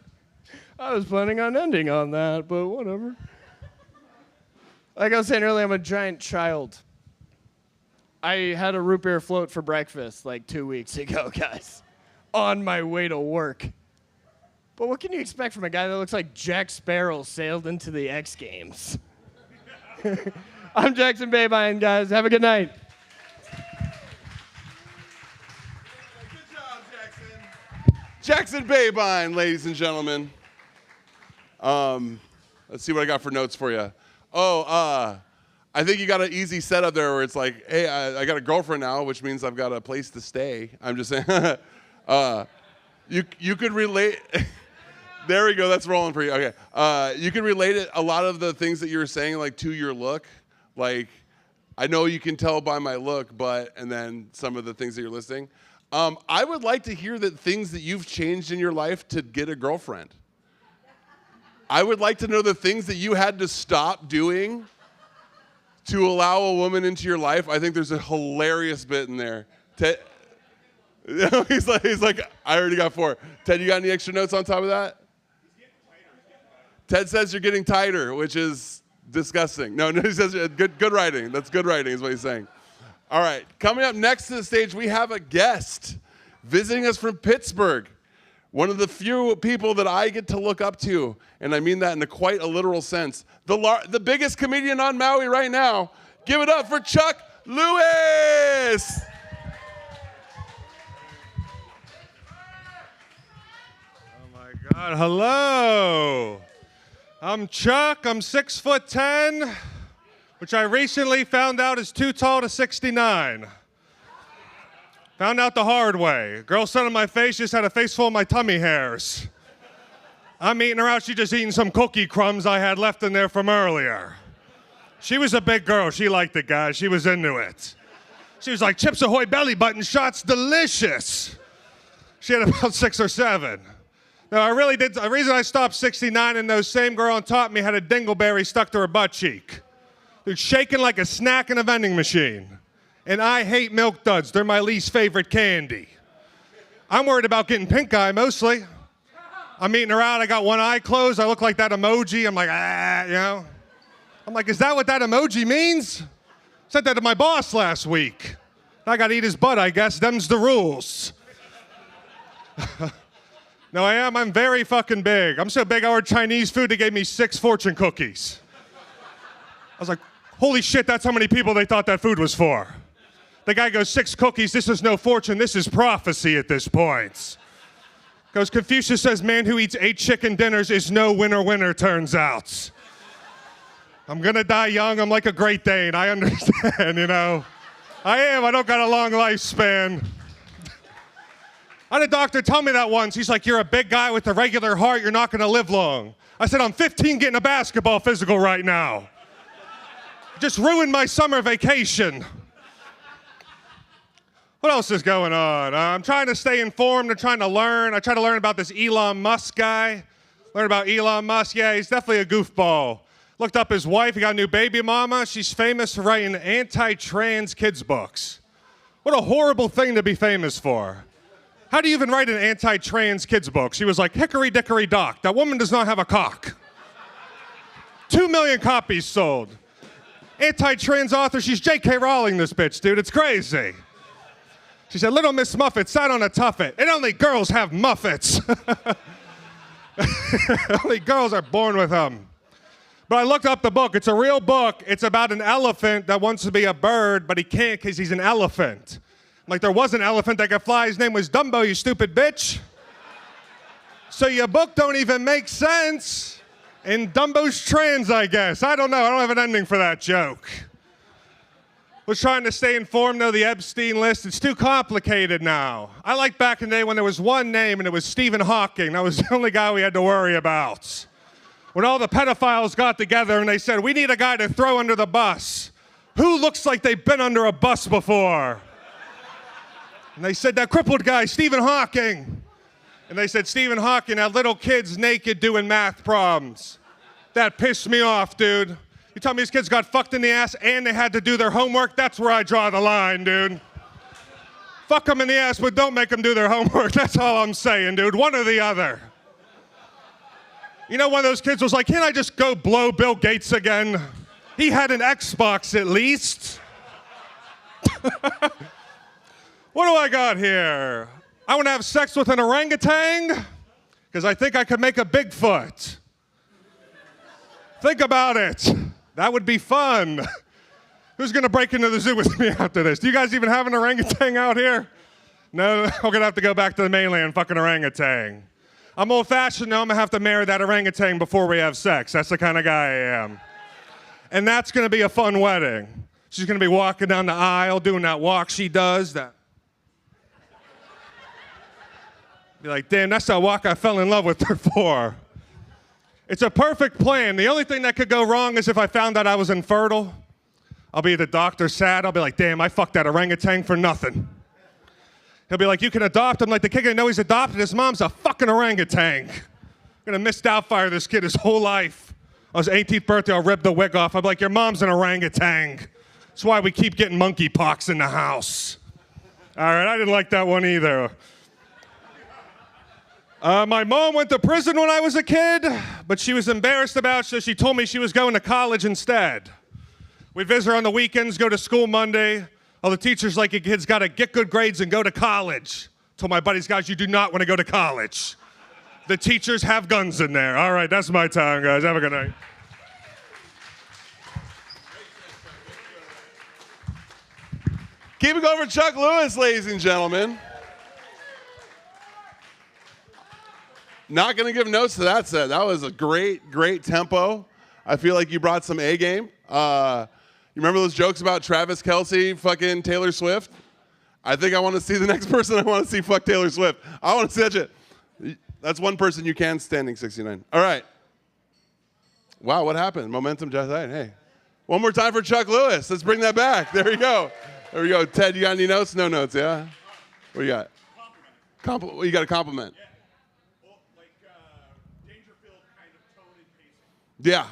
I was planning on ending on that, but whatever. Like I was saying earlier, I'm a giant child. I had a root beer float for breakfast like 2 weeks ago, guys, on my way to work. But what can you expect from a guy that looks like Jack Sparrow sailed into the X Games? I'm Jackson Babine, guys. Have a good night.
Good job, Jackson. Jackson Babine, ladies and gentlemen. Let's see what I got for notes for you. I think you got an easy setup there where it's like, hey, I got a girlfriend now, which means I've got a place to stay. I'm just saying. You could relate. There we go. That's rolling for you. Okay. You can relate it, a lot of the things that you were saying, like, to your look. Like, I know you can tell by my look, and then some of the things that you're listing. I would like to hear the things that you've changed in your life to get a girlfriend. I would like to know the things that you had to stop doing to allow a woman into your life. I think there's a hilarious bit in there. He's like, I already got 4. Ted, you got any extra notes on top of that? Ted says you're getting tighter, which is disgusting. No, he says good writing. That's good writing is what he's saying. All right, coming up next to the stage, we have a guest visiting us from Pittsburgh. One of the few people that I get to look up to, and I mean that in quite a literal sense. The biggest comedian on Maui right now. Give it up for Chuck Lewis.
God, hello. I'm Chuck. I'm 6'10", which I recently found out is too tall to 69. Found out the hard way. A girl sat on my face, just had a face full of my tummy hairs. I'm eating her out. She just eating some cookie crumbs I had left in there from earlier. She was a big girl. She liked it, guys. She was into it. She was like, Chips Ahoy belly button shots, delicious. She had about 6 or 7. No, I really did. The reason I stopped 69 and those same girl on top of me had a dingleberry stuck to her butt cheek. Dude, shaking like a snack in a vending machine. And I hate Milk Duds. They're my least favorite candy. I'm worried about getting pink eye mostly. I'm eating her out. I got one eye closed. I look like that emoji. I'm like, you know. I'm like, is that what that emoji means? Said that to my boss last week. I got to eat his butt, I guess. Them's the rules. No, I'm very fucking big. I'm so big I ordered Chinese food, they gave me 6 fortune cookies. I was like, holy shit, that's how many people they thought that food was for. The guy goes, 6 cookies, this is no fortune, this is prophecy at this point. Goes, Confucius says, man who eats 8 chicken dinners is no winner, turns out. I'm gonna die young, I'm like a Great Dane, I understand, you know. I don't got a long lifespan. I had a doctor tell me that once. He's like, you're a big guy with a regular heart, you're not gonna live long. I said, I'm 15 getting a basketball physical right now. Just ruined my summer vacation. What else is going on? I'm trying to stay informed, I'm trying to learn. I try to learn about this Elon Musk guy. Learn about Elon Musk, yeah, he's definitely a goofball. Looked up his wife, he got a new baby mama. She's famous for writing anti-trans kids books. What a horrible thing to be famous for. How do you even write an anti-trans kids book? She was like, hickory dickory dock. That woman does not have a cock. 2 million copies sold. Anti-trans author, she's J.K. Rowling, this bitch, dude. It's crazy. She said, Little Miss Muffet sat on a tuffet, and only girls have muffets. Only girls are born with them. But I looked up the book. It's a real book. It's about an elephant that wants to be a bird, but he can't because he's an elephant. Like, there was an elephant that could fly. His name was Dumbo, you stupid bitch. So your book don't even make sense. And Dumbo's trans, I guess. I don't know. I don't have an ending for that joke. Was trying to stay informed, though, the Epstein list. It's too complicated now. I like back in the day when there was one name, and it was Stephen Hawking. That was the only guy we had to worry about. When all the pedophiles got together and they said, we need a guy to throw under the bus. Who looks like they've been under a bus before? And they said, that crippled guy, Stephen Hawking. And they said, Stephen Hawking had little kids naked doing math problems. That pissed me off, dude. You tell me these kids got fucked in the ass and they had to do their homework? That's where I draw the line, dude. Fuck them in the ass, but don't make them do their homework. That's all I'm saying, dude. One or the other. You know, one of those kids was like, can't I just go blow Bill Gates again? He had an Xbox at least. What do I got here? I want to have sex with an orangutan because I think I could make a Bigfoot. Think about it. That would be fun. Who's going to break into the zoo with me after this? Do you guys even have an orangutan out here? No, I'm going to have to go back to the mainland, fucking orangutan. I'm old-fashioned now. I'm going to have to marry that orangutan before we have sex. That's the kind of guy I am. And that's going to be a fun wedding. She's going to be walking down the aisle, doing that walk she does. Be like, damn, that's that walk I fell in love with her for. It's a perfect plan. The only thing that could go wrong is if I found out I was infertile. I'll be the doctor sad. I'll be like, damn, I fucked that orangutan for nothing. He'll be like, you can adopt him. Like, the kid gonna know he's adopted. His mom's a fucking orangutan. I'm gonna miss doubtfire this kid his whole life. On his 18th birthday, I'll rip the wig off. I'll be like, your mom's an orangutan. That's why we keep getting monkeypox in the house. All right, I didn't like that one either. My mom went to prison when I was a kid, but she was embarrassed about it, so she told me she was going to college instead. We'd visit her on the weekends, go to school Monday. All the teachers like, your kid's got to get good grades and go to college. Told my buddies, guys, you do not want to go to college. The teachers have guns in there. All right, that's my time, guys. Have a good night.
Keep it going for Chuck Lewis, ladies and gentlemen. Not going to give notes to that set. That was a great, great tempo. I feel like you brought some A game. You remember those jokes about Travis Kelce fucking Taylor Swift? I think I want to see the next person I want to see fuck Taylor Swift. I want to see that shit. That's one person you can, standing 69. All right. Wow, what happened? Momentum just died. Hey. One more time for Chuck Lewis. Let's bring that back. There we go. There we go. Ted, you got any notes? No notes, yeah? What you got? Compliment. You got a compliment.
Yeah. Well, like Dangerfield kind of tone and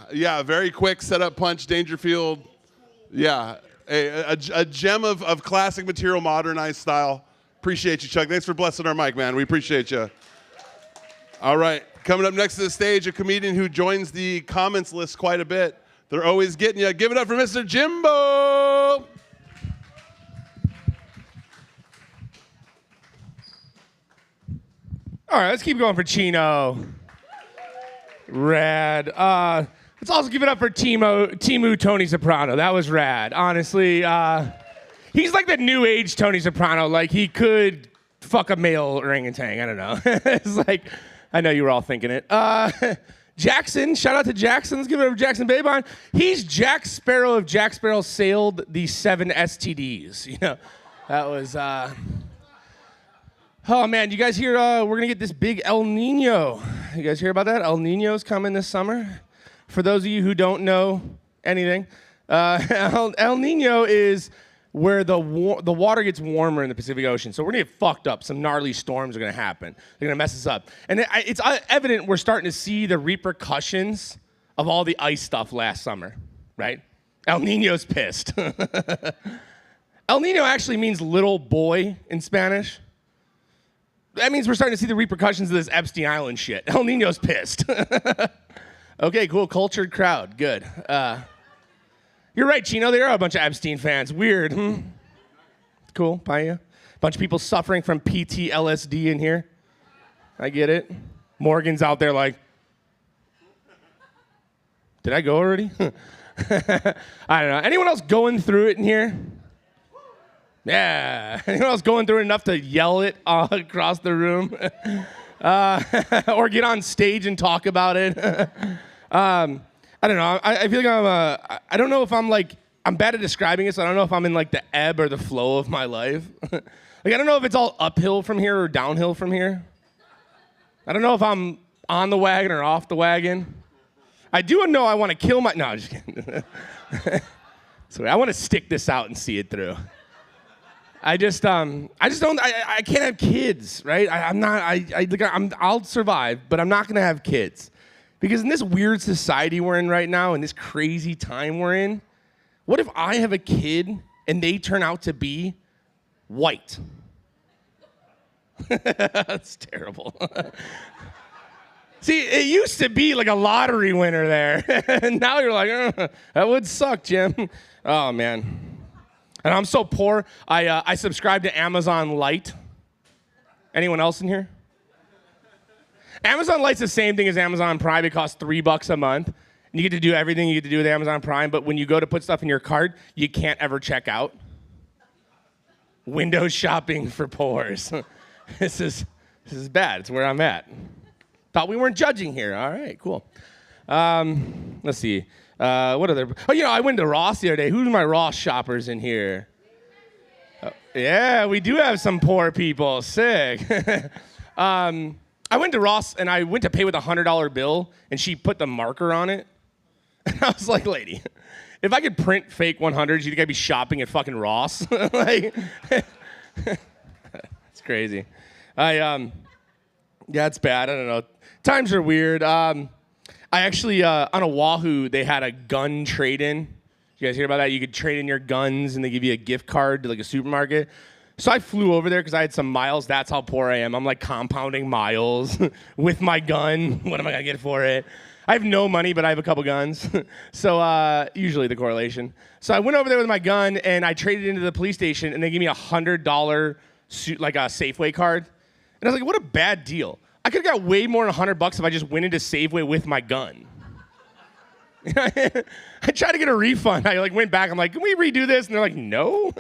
pacing.
Yeah, very quick setup punch, Dangerfield. Yeah, a gem of classic material, modernized style. Appreciate you, Chuck. Thanks for blessing our mic, man. We appreciate you. All right. Coming up next to the stage, a comedian who joins the comments list quite a bit. They're always getting you. Give it up for Mr. Jimbo.
All right, let's keep going for Chino. Rad. Let's also give it up for Timu Tony Soprano. That was rad. Honestly, he's like the new age Tony Soprano. Like, he could fuck a male orangutan. I don't know. It's like, I know you were all thinking it. Jackson, shout out to Jackson. Let's give it up for Jackson Babine. He's Jack Sparrow if Jack Sparrow sailed the 7 STDs. You know, that was, oh man, you guys hear, we're gonna get this big El Nino. You guys hear about that? El Nino's coming this summer. For those of you who don't know anything, El Nino is where the water gets warmer in the Pacific Ocean. So we're gonna get fucked up. Some gnarly storms are gonna happen. They're gonna mess us up. And it's evident we're starting to see the repercussions of all the ice stuff last summer, right? El Nino's pissed. El Nino actually means little boy in Spanish. That means we're starting to see the repercussions of this Epstein Island shit. El Nino's pissed. Okay, cool, cultured crowd, good. You're right, Chino. There are a bunch of Epstein fans. Weird. Cool. Bye ya. Bunch of people suffering from PTLSD in here. I get it. Morgan's out there like, did I go already? I don't know. Anyone else going through it in here? Yeah. Anyone else going through it enough to yell it across the room? Or get on stage and talk about it? I don't know. I feel like I don't know if I'm like, I'm bad at describing it, so I don't know if I'm in like the ebb or the flow of my life. Like, I don't know if it's all uphill from here or downhill from here. I don't know if I'm on the wagon or off the wagon. I do know I want to kill no, I'm just kidding. So I want to stick this out and see it through. I just don't, I can't have kids, right? I'll survive, but I'm not going to have kids. Because in this weird society we're in right now, in this crazy time we're in, what if I have a kid and they turn out to be white? That's terrible. See, it used to be like a lottery winner there. And now you're like, that would suck, Jim. Oh, man. And I'm so poor, I subscribe to Amazon Lite. Anyone else in here? Amazon Lite's the same thing as Amazon Prime. It costs $3 a month. And you get to do everything you get to do with Amazon Prime, but when you go to put stuff in your cart, you can't ever check out. Windows shopping for poors. This is bad. It's where I'm at. Thought we weren't judging here. All right, cool. Let's see. What other? Oh, you know, I went to Ross the other day. Who's my Ross shoppers in here? Yeah, we do have some poor people. Sick. I went to Ross, and I went to pay with a $100 bill, and she put the marker on it. And I was like, lady, if I could print fake 100s, you think I'd be shopping at fucking Ross? Like, it's crazy. Yeah, it's bad. I don't know. Times are weird. I actually, on Oahu, they had a gun trade-in. You guys hear about that? You could trade in your guns, and they give you a gift card to, like, a supermarket. So I flew over there because I had some miles. That's how poor I am. I'm like compounding miles with my gun. What am I going to get for it? I have no money, but I have a couple guns. So usually the correlation. So I went over there with my gun, and I traded into the police station, and they gave me a $100 like a Safeway card. And I was like, what a bad deal. I could have got way more than $100 if I just went into Safeway with my gun. I tried to get a refund. I like went back. I'm like, can we redo this? And they're like, no.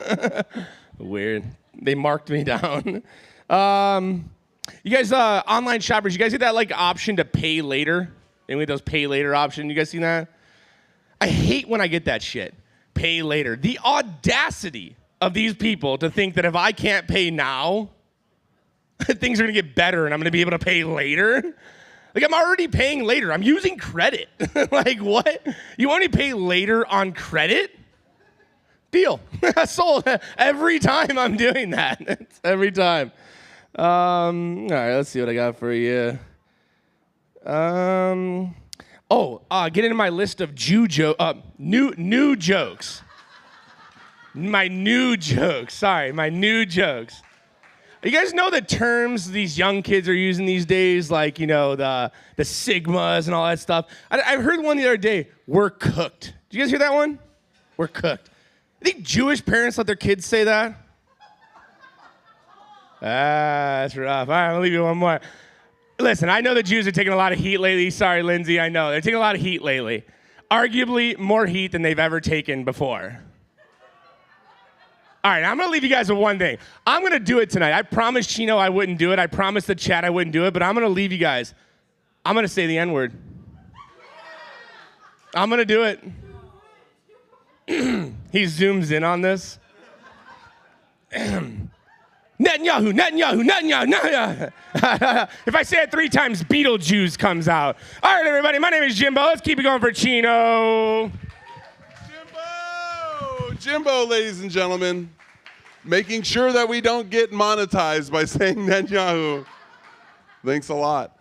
Weird. They marked me down. You guys, online shoppers, you guys get that like option to pay later? Any of those pay later option? You guys seen that? I hate when I get that shit. Pay later. The audacity of these people to think that if I can't pay now, things are gonna get better and I'm gonna be able to pay later. Like, I'm already paying later. I'm using credit. Like, what? You only pay later on credit? Deal. Sold. Every time I'm doing that. Every time. All right, let's see what I got for you. Get into my list of new jokes. My new jokes. Sorry, my new jokes. You guys know the terms these young kids are using these days, like, you know, the sigmas and all that stuff? I heard one the other day, we're cooked. Did you guys hear that one? We're cooked. I think Jewish parents let their kids say that. That's rough. All right, I'll leave you one more. Listen, I know the Jews are taking a lot of heat lately. Sorry, Lindsay, I know. They're taking a lot of heat lately. Arguably more heat than they've ever taken before. All right, I'm going to leave you guys with one thing. I'm going to do it tonight. I promised Chino I wouldn't do it. I promised the chat I wouldn't do it, but I'm going to leave you guys. I'm going to say the N-word. I'm going to do it. He zooms in on this. Netanyahu, Netanyahu, Netanyahu, Netanyahu. If I say it 3 times, Beetlejuice comes out. All right, everybody, my name is Jimbo. Let's keep it going for Chino.
Jimbo, ladies and gentlemen, making sure that we don't get monetized by saying Netanyahu. Thanks a lot.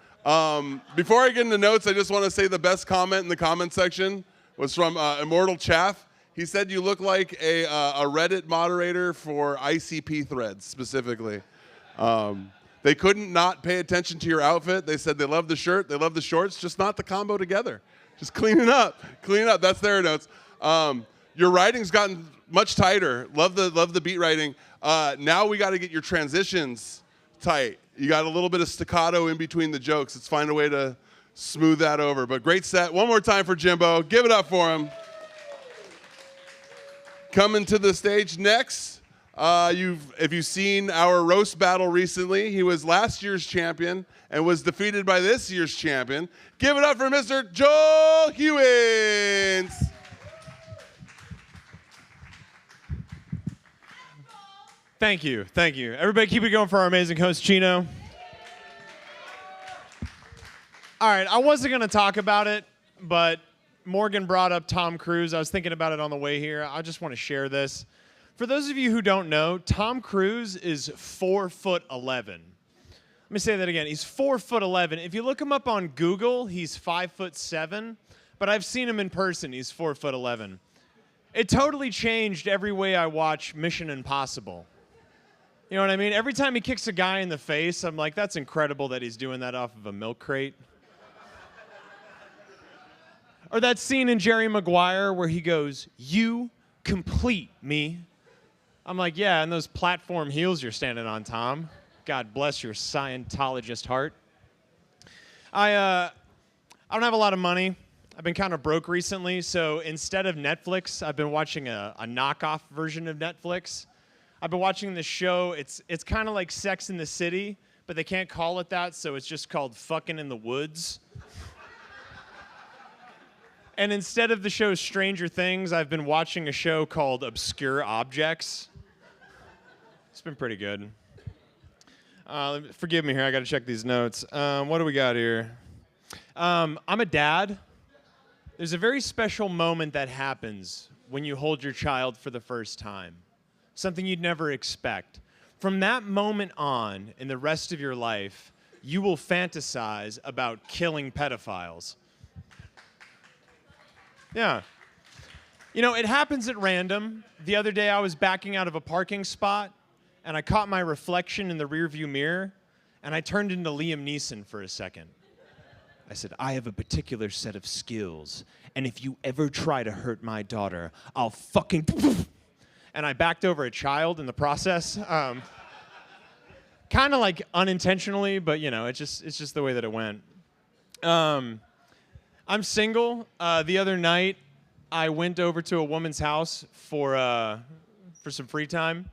Before I get into notes, I just want to say the best comment in the comment section was from Immortal Chaff. He said you look like a Reddit moderator for ICP threads specifically. They couldn't not pay attention to your outfit. They said they love the shirt, they love the shorts, just not the combo together. Just clean it up. Clean it up. That's their notes. Your writing's gotten much tighter. Love the beat writing. Now we got to get your transitions tight. You got a little bit of staccato in between the jokes. Let's find a way to smooth that over. But great set. One more time for Jimbo. Give it up for him. Coming to the stage next, if you've seen our roast battle recently, he was last year's champion and was defeated by this year's champion. Give it up for Mr. Joel Hewins.
Thank you. Thank you. Everybody keep it going for our amazing host, Chino. All right, I wasn't going to talk about it, but Morgan brought up Tom Cruise. I was thinking about it on the way here. I just want to share this. For those of you who don't know, Tom Cruise is 4'11". Let me say that again. He's 4'11". If you look him up on Google, he's 5'7", but I've seen him in person. He's 4'11". It totally changed every way I watch Mission Impossible. You know what I mean? Every time he kicks a guy in the face, I'm like, that's incredible that he's doing that off of a milk crate. Or that scene in Jerry Maguire where he goes, "You complete me." I'm like, yeah, and those platform heels you're standing on, Tom. God bless your Scientologist heart. I don't have a lot of money. I've been kind of broke recently, so instead of Netflix, I've been watching a knockoff version of Netflix. I've been watching this show. It's kind of like Sex in the City, but they can't call it that, so it's just called Fucking in the Woods. And instead of the show Stranger Things, I've been watching a show called Obscure Objects. It's been pretty good. Forgive me here, I gotta check these notes. What do we got here? I'm a dad. There's a very special moment that happens when you hold your child for the first time. Something you'd never expect. From that moment on, in the rest of your life, you will fantasize about killing pedophiles. Yeah. You know, it happens at random. The other day I was backing out of a parking spot, and I caught my reflection in the rearview mirror, and I turned into Liam Neeson for a second. I said, I have a particular set of skills, and if you ever try to hurt my daughter, I'll fucking... And I backed over a child in the process. Kind of like unintentionally, but you know, it's just the way that it went. I'm single. The other night, I went over to a woman's house for some free time,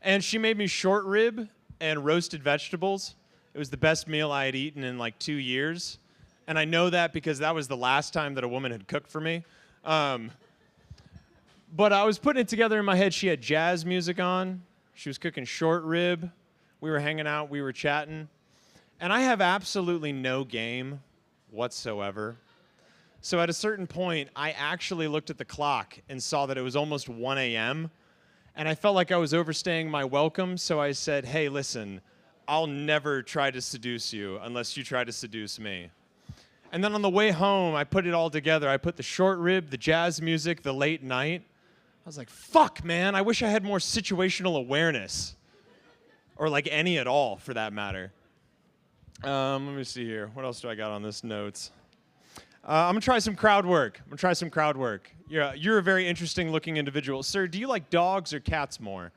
and she made me short rib and roasted vegetables. It was the best meal I had eaten in like 2 years, and I know that because that was the last time that a woman had cooked for me. But I was putting it together in my head. She had jazz music on. She was cooking short rib. We were hanging out. We were chatting. And I have absolutely no game whatsoever. So at a certain point, I actually looked at the clock and saw that it was almost 1 a.m. And I felt like I was overstaying my welcome. So I said, hey, listen, I'll never try to seduce you unless you try to seduce me. And then on the way home, I put it all together. I put the short rib, the jazz music, the late night. I was like, fuck, man, I wish I had more situational awareness. or like any at all for that matter. Let me see here. What else do I got on this notes? I'm gonna try some crowd work. You're a very interesting looking individual. Sir, do you like dogs or cats more?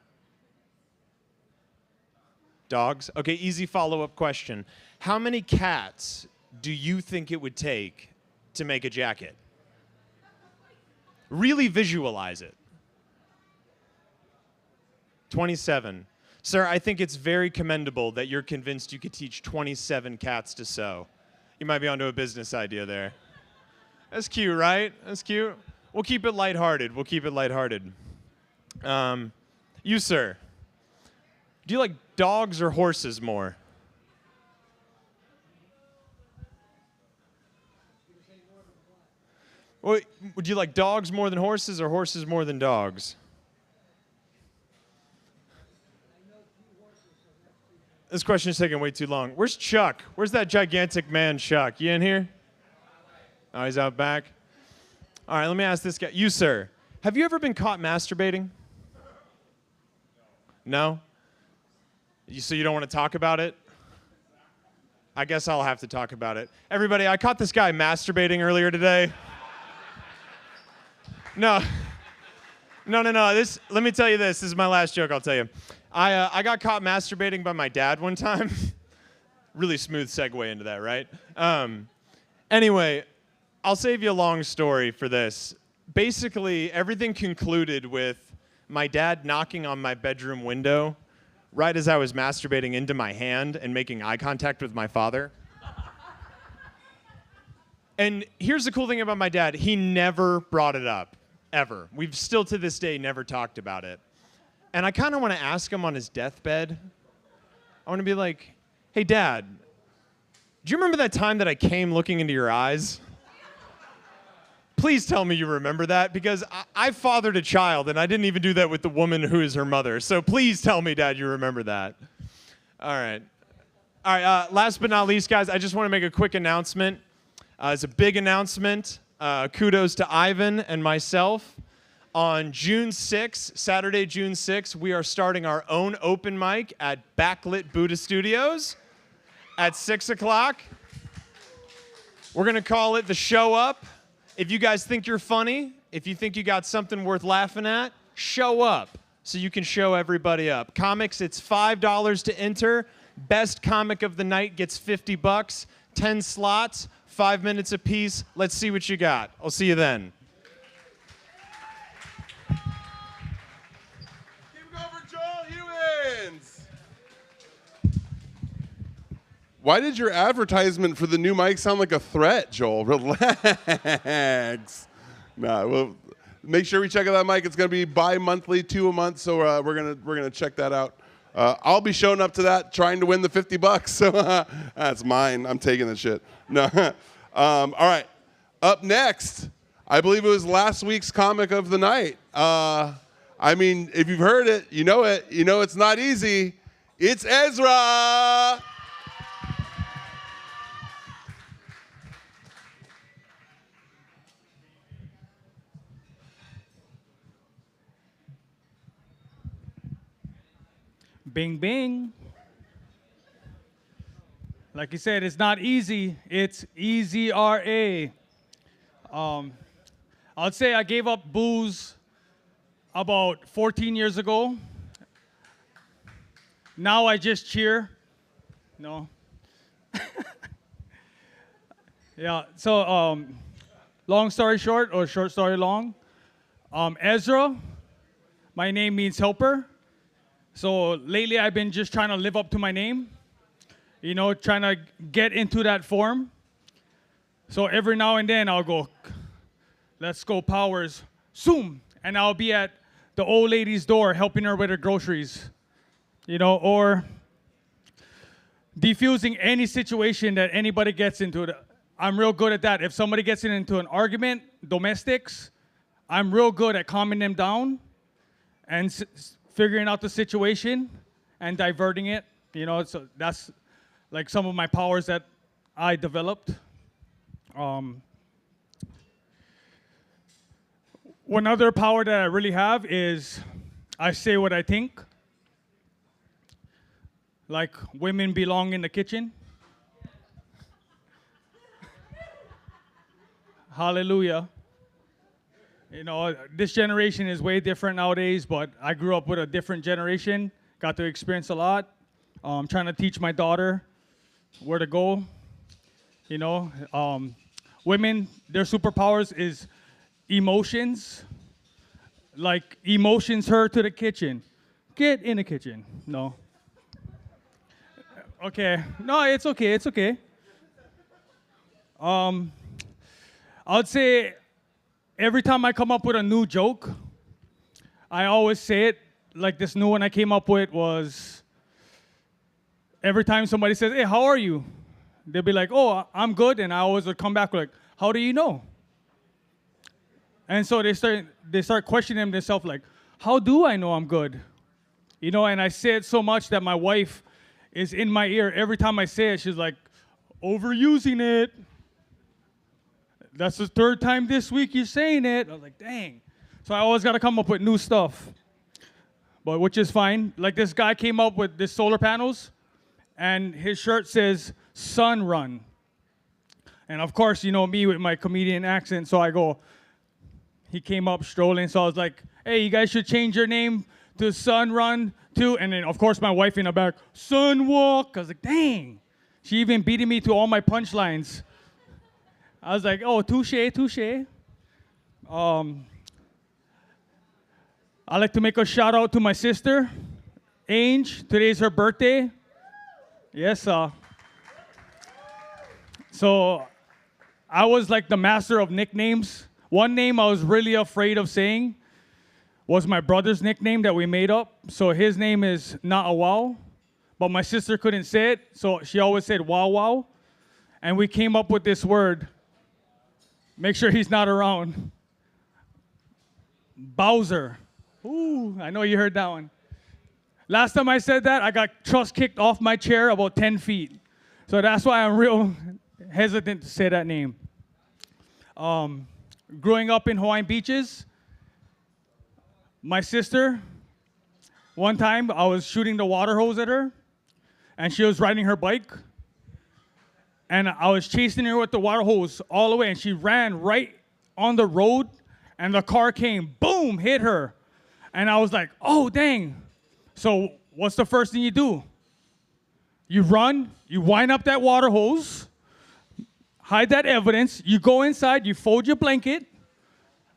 Dogs? Okay, easy follow-up question. How many cats do you think it would take to make a jacket? Really visualize it. 27. Sir, I think it's very commendable that you're convinced you could teach 27 cats to sew. You might be onto a business idea there. That's cute, right? That's cute. We'll keep it lighthearted. You, sir, do you like dogs or horses more? Well, would you like dogs more than horses or horses more than dogs? This question is taking way too long. Where's Chuck? Where's that gigantic man, Chuck? You in here? Oh, he's out back. All right, let me ask this guy. You, sir, have you ever been caught masturbating? No? So you don't want to talk about it? I guess I'll have to talk about it. Everybody, I caught this guy masturbating earlier today. No. Let me tell you this. This is my last joke I'll tell you. I got caught masturbating by my dad one time. Really smooth segue into that, right? Anyway, I'll save you a long story for this. Basically, everything concluded with my dad knocking on my bedroom window right as I was masturbating into my hand and making eye contact with my father. And here's the cool thing about my dad. He never brought it up, ever. We've still to this day never talked about it. And I kind of want to ask him on his deathbed. I want to be like, hey, Dad, do you remember that time that I came looking into your eyes? Please tell me you remember that, because I fathered a child, and I didn't even do that with the woman who is her mother. So please tell me, Dad, you remember that. All right. Last but not least, guys, I just want to make a quick announcement. It's a big announcement. Kudos to Ivan and myself. On June 6th, Saturday, June 6th, we are starting our own open mic at Backlit Buddha Studios at 6 o'clock. We're going to call it The Show Up. If you guys think you're funny, if you think you got something worth laughing at, show up so you can show everybody up. Comics, it's $5 to enter. Best comic of the night gets $50. 10 slots, 5 minutes apiece. Let's see what you got. I'll see you then.
Why did your advertisement for the new mic sound like a threat, Joel? Relax. Well, make sure we check out that mic. It's going to be bi-monthly, 2 a month, so we're gonna check that out. I'll be showing up to that, trying to win the $50. So that's mine. I'm taking the shit. No. All right. Up next, I believe it was last week's comic of the night. I mean, if you've heard it. You know it's not easy. It's Ezra.
Bing, bing. Like you said, it's not easy. It's EZRA. I'd say I gave up booze about 14 years ago. Now I just cheer. No. Yeah, so long story short, or short story long. Ezra, my name means helper. So lately I've been just trying to live up to my name, trying to get into that form. So every now and then I'll go, let's go Powers, zoom, and I'll be at the old lady's door helping her with her groceries, or defusing any situation that anybody gets into. I'm real good at that. If somebody gets into an argument, domestics, I'm real good at calming them down and figuring out the situation and diverting it. So that's like some of my powers that I developed. One other power that I really have is I say what I think. like women belong in the kitchen. Hallelujah. You know, this generation is way different nowadays, but I grew up with a different generation, got to experience a lot. Trying to teach my daughter where to go. You know, women, their superpowers is emotions. Like emotions her to the kitchen. Get in the kitchen. No. Okay. No, it's okay. It's okay. I would say every time I come up with a new joke, I always say it. Like this new one I came up with was, every time somebody says, hey, how are you? They'll be like, oh, I'm good. And I always would come back like, how do you know? And so they start questioning themselves like, how do I know I'm good? You know, and I say it so much that my wife is in my ear. Every time I say it, she's like, overusing it. That's the third time this week you're saying it. I was like, dang. So I always got to come up with new stuff. But which is fine. Like this guy came up with this solar panels, and his shirt says, Sun Run. And of course, you know me with my comedian accent, so I go, he came up strolling, so I was like, hey, you guys should change your name to Sun Run too. And then, of course, my wife in the back, Sun Walk. I was like, dang. She even beating me to all my punchlines. I was like, oh, touche, touche. I'd like to make a shout out to my sister, Ange. Today's her birthday. Yes, so I was like the master of nicknames. One name I was really afraid of saying was my brother's nickname that we made up. So his name is Not a Wow, but my sister couldn't say it, so she always said Wow Wow. And we came up with this word. Make sure he's not around. Bowser. Ooh, I know you heard that one. Last time I said that, I got truss kicked off my chair about 10 feet. So that's why I'm real hesitant to say that name. Growing up in Hawaiian Beaches, my sister, one time I was shooting the water hose at her, and she was riding her bike, and I was chasing her with the water hose all the way, and she ran right on the road, and the car came, boom, hit her. And I was like, oh, dang. So what's the first thing you do? You run, you wind up that water hose, hide that evidence, you go inside, you fold your blanket,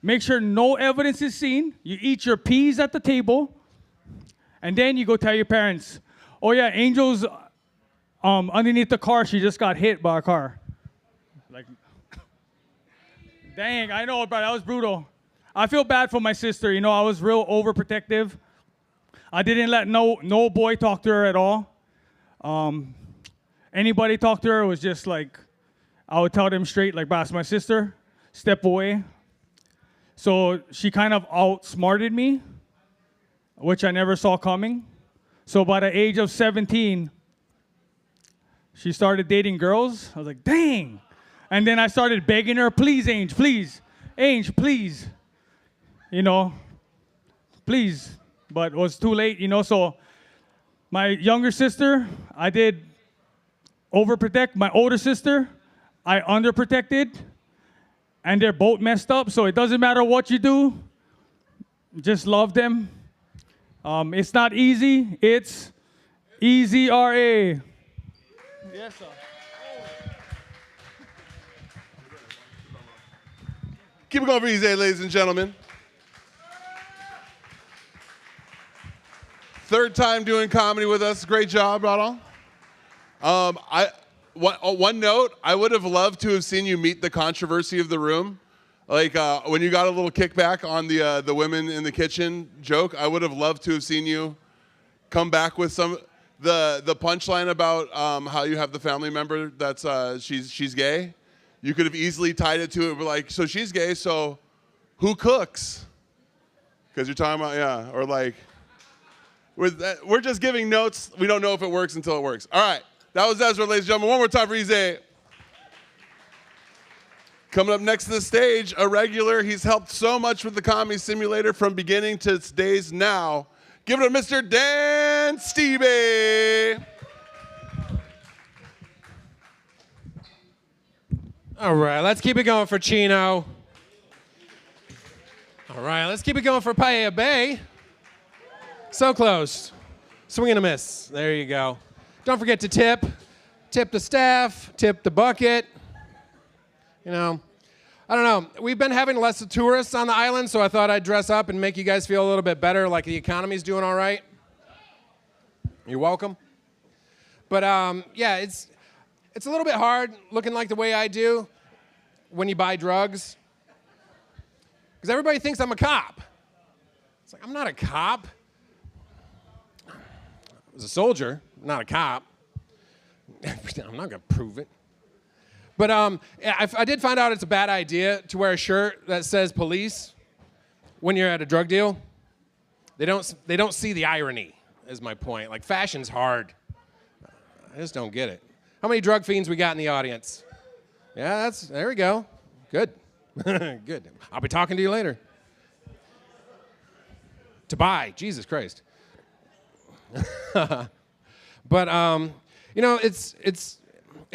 make sure no evidence is seen, you eat your peas at the table, and then you go tell your parents, oh yeah, Angel's underneath the car, she just got hit by a car. Like, dang, I know, but that was brutal. I feel bad for my sister, you know, I was real overprotective. I didn't let no boy talk to her at all. Anybody talk to her, it was just like, I would tell them straight, like, that's my sister, step away. So she kind of outsmarted me, which I never saw coming. So by the age of 17, she started dating girls. I was like, dang. And then I started begging her, please, Ange, please. Ange, please. You know, please. But it was too late, you know. So my younger sister, I did overprotect. My older sister, I underprotected. And they're both messed up, so it doesn't matter what you do. Just love them. It's not easy. It's easy, R.A. Yes, sir.
Keep it going for Easy, ladies and gentlemen. Third time doing comedy with us. Great job, Ronald. One note, I would have loved to have seen you meet the controversy of the room. Like when you got a little kickback on the women in the kitchen joke, I would have loved to have seen you come back with the punchline about how you have the family member that's she's gay. You could have easily tied it to it, but like, so she's gay, so who cooks? Because you're talking about, yeah, or like, we're just giving notes. We don't know if it works until it works. All right. That was Ezra, ladies and gentlemen. One more time for Izzy. Coming up next to the stage, a regular. He's helped so much with the Comedy Simulator from beginning to its days now. Give it to Mr. Dan Stevie.
All right, let's keep it going for Chino. All right, let's keep it going for Paella Bay. So close. Swing and a miss. There you go. Don't forget to tip. Tip the staff, tip the bucket. You know, I don't know. We've been having less tourists on the island, so I thought I'd dress up and make you guys feel a little bit better, like the economy's doing all right. You're welcome. But yeah, it's a little bit hard looking like the way I do when you buy drugs. Because everybody thinks I'm a cop. It's like, I'm not a cop. I was a soldier, not a cop. I'm not going to prove it. But I did find out it's a bad idea to wear a shirt that says police when you're at a drug deal. They don't see the irony, is my point. Like, fashion's hard. I just don't get it. How many drug fiends we got in the audience? Yeah, there we go. Good. Good. I'll be talking to you later. To buy, Jesus Christ. But you know, it's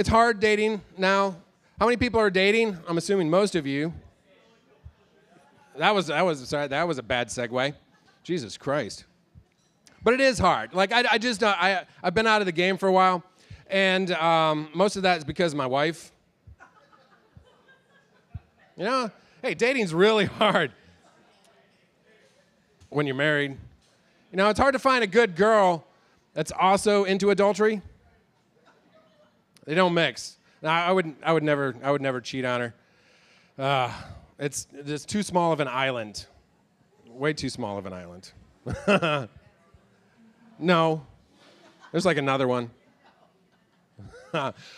hard dating now. How many people are dating? I'm assuming most of you. That was a bad segue. Jesus Christ. But it is hard. Like I've been out of the game for a while, and most of that is because of my wife. You know, hey, dating's really hard when you're married. You know, it's hard to find a good girl that's also into adultery. They don't mix. Now, I would never cheat on her. It's just too small of an island. Way too small of an island. No, there's like another one.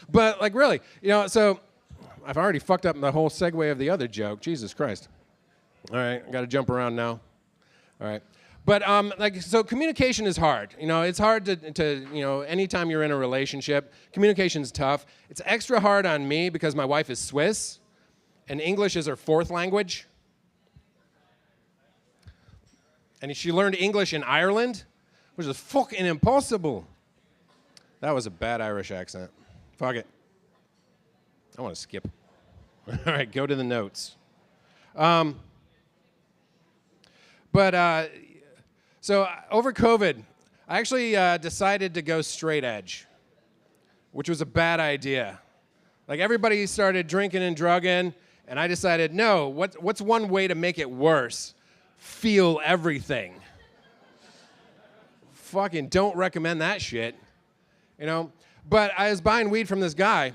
But like really, you know, so I've already fucked up the whole segue of the other joke. Jesus Christ. All right, I got to jump around now. All right. But so communication is hard. You know, it's hard to you know, anytime you're in a relationship, communication's tough. It's extra hard on me because my wife is Swiss, and English is her fourth language. And she learned English in Ireland, which is fucking impossible. That was a bad Irish accent. Fuck it. I want to skip. All right, go to the notes. So over COVID, I actually decided to go straight edge, which was a bad idea. Like everybody started drinking and drugging, and I decided, no, what's one way to make it worse? Feel everything. Fucking don't recommend that shit, you know? But I was buying weed from this guy,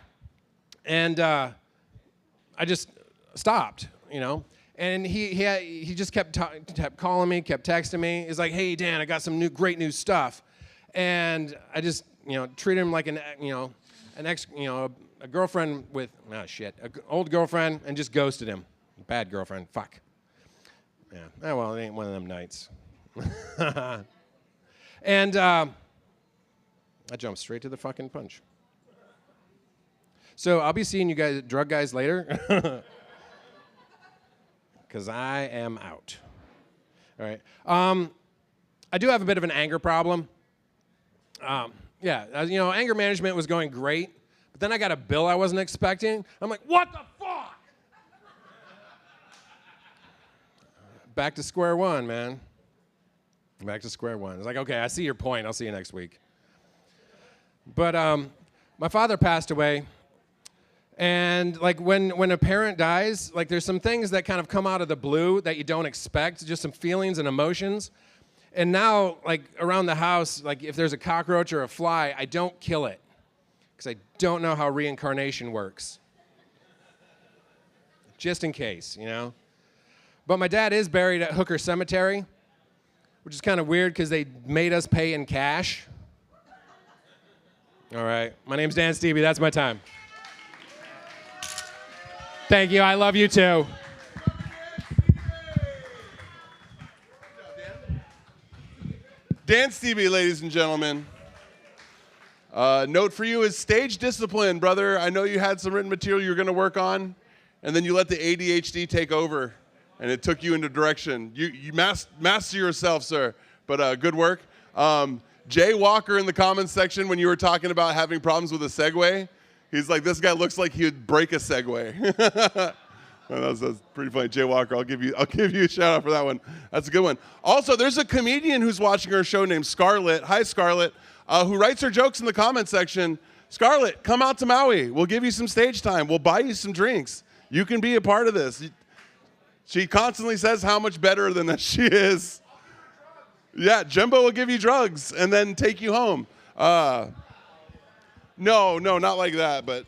and I just stopped, you know? And he just kept calling me, kept texting me. He's like, "Hey Dan, I got some great new stuff," and I just treated him like a girlfriend with an old girlfriend, and just ghosted him. Bad girlfriend, fuck. Yeah, well, it ain't one of them nights. And I jumped straight to the fucking punch. So I'll be seeing you guys, drug guys, later. Because I am out. All right. I do have a bit of an anger problem. Anger management was going great, but then I got a bill I wasn't expecting. I'm like, what the fuck? Back to square one, man. Back to square one. It's like, okay, I see your point. I'll see you next week. But my father passed away. And like when a parent dies, like there's some things that kind of come out of the blue that you don't expect, just some feelings and emotions. And now, like around the house, like if there's a cockroach or a fly, I don't kill it because I don't know how reincarnation works. Just in case, you know. But my dad is buried at Hooker Cemetery, which is kind of weird because they made us pay in cash. All right, my name's Dan Stevie. That's my time. Thank you. I love you too.
Dan Stevie, ladies and gentlemen. Note for you is stage discipline, brother. I know you had some written material you were going to work on, and then you let the ADHD take over, and it took you in a direction. You master yourself, sir, but good work. Jay Walker in the comments section when you were talking about having problems with a segue, He's like, this guy looks like he would break a Segway. That's pretty funny. Jay Walker, I'll give you a shout out for that one. That's a good one. Also, there's a comedian who's watching our show named Scarlett. Hi, Scarlett, who writes her jokes in the comment section. Scarlett, come out to Maui. We'll give you some stage time. We'll buy you some drinks. You can be a part of this. She constantly says how much better than that she is. Yeah, Jimbo will give you drugs and then take you home. No, not like that, but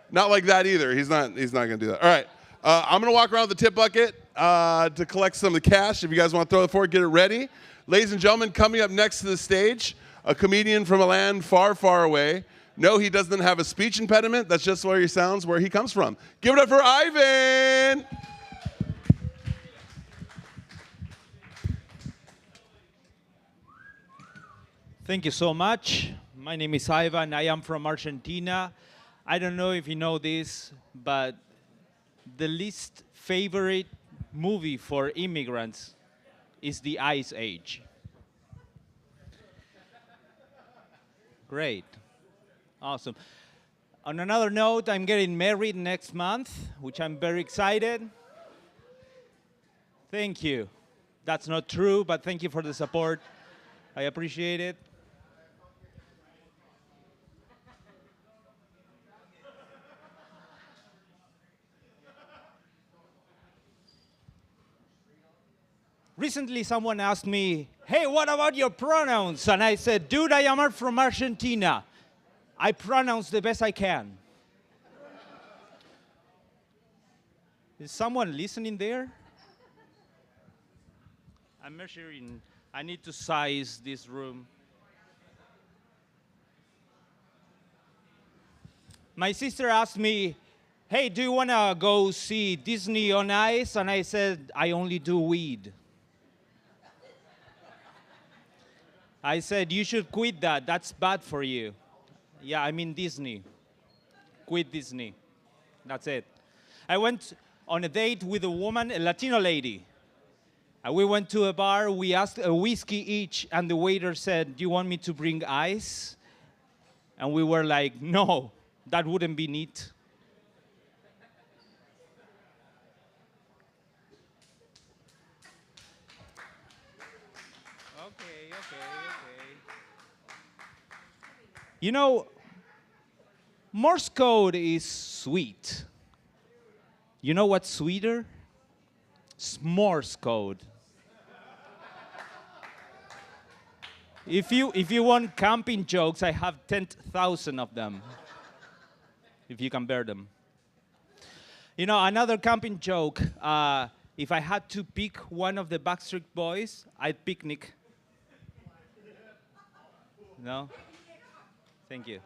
not like that either. He's not going to do that. All right, I'm going to walk around with the tip bucket to collect some of the cash. If you guys want to throw it forward, get it ready. Ladies and gentlemen, coming up next to the stage, a comedian from a land far, far away. No, he doesn't have a speech impediment. That's just where he sounds, where he comes from. Give it up for Ivan.
Thank you so much. My name is Ivan. I am from Argentina. I don't know if you know this, but the least favorite movie for immigrants is The Ice Age. Great. Awesome. On another note, I'm getting married next month, which I'm very excited. Thank you. That's not true, but thank you for the support. I appreciate it. Recently, someone asked me, hey, what about your pronouns? And I said, dude, I am from Argentina. I pronounce the best I can. Is someone listening there? I'm measuring. I need to size this room. My sister asked me, hey, do you want to go see Disney on Ice? And I said, I only do weed. I said, you should quit that. That's bad for you. Yeah, I mean Disney. Quit Disney. That's it. I went on a date with a woman, a Latino lady. And we went to a bar. We asked a whiskey each, and the waiter said, do you want me to bring ice? And we were like, no, that wouldn't be neat. Okay. You know, Morse code is sweet. You know what's sweeter? Morse code. If you want camping jokes, I have 10,000 of them. If you can bear them. You know, another camping joke. If I had to pick one of the Backstreet Boys, I'd pick Nick. No? Thank you.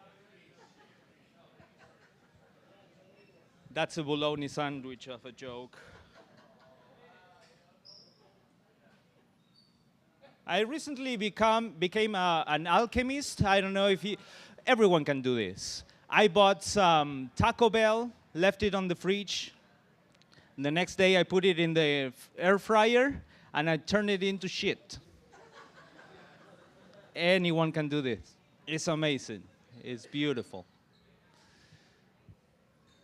That's a bologna sandwich of a joke. I recently became an alchemist. I don't know if everyone can do this. I bought some Taco Bell, left it on the fridge. And the next day I put it in the air fryer and I turned it into shit. Anyone can do this. It's amazing. It's beautiful.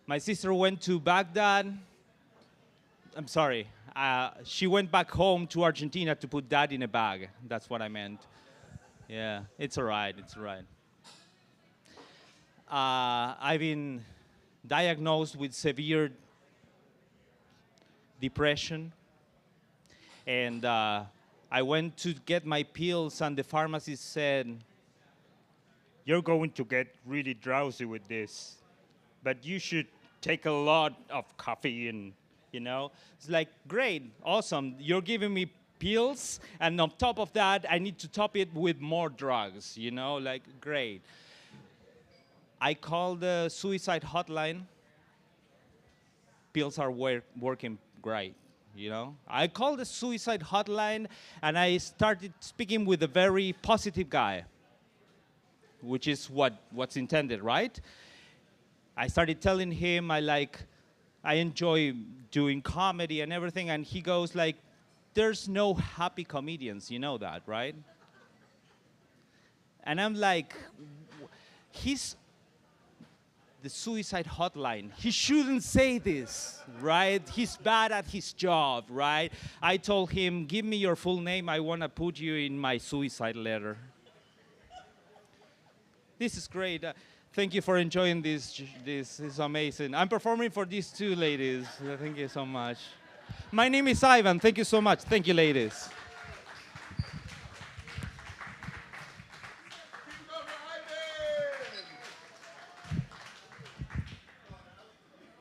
My sister went to Baghdad. I'm sorry. She went back home to Argentina to put dad in a bag. That's what I meant. Yeah, it's all right. It's all right. I've been diagnosed with severe depression. And I went to get my pills, and the pharmacist said, you're going to get really drowsy with this, but you should take a lot of caffeine, you know? It's like, great, awesome. You're giving me pills, and on top of that, I need to top it with more drugs, you know? Like, great. I called the suicide hotline. Pills are working great, you know? I called the suicide hotline, and I started speaking with a very positive guy, which is what's intended, right? I started telling him I enjoy doing comedy and everything, and he goes like, there's no happy comedians, you know that, right? And I'm like, the suicide hotline. He shouldn't say this, right? He's bad at his job, right? I told him, give me your full name. I want to put you in my suicide letter. This is great. Thank you for enjoying this. This is amazing. I'm performing for these two ladies. Thank you so much. My name is Ivan. Thank you so much. Thank you, ladies.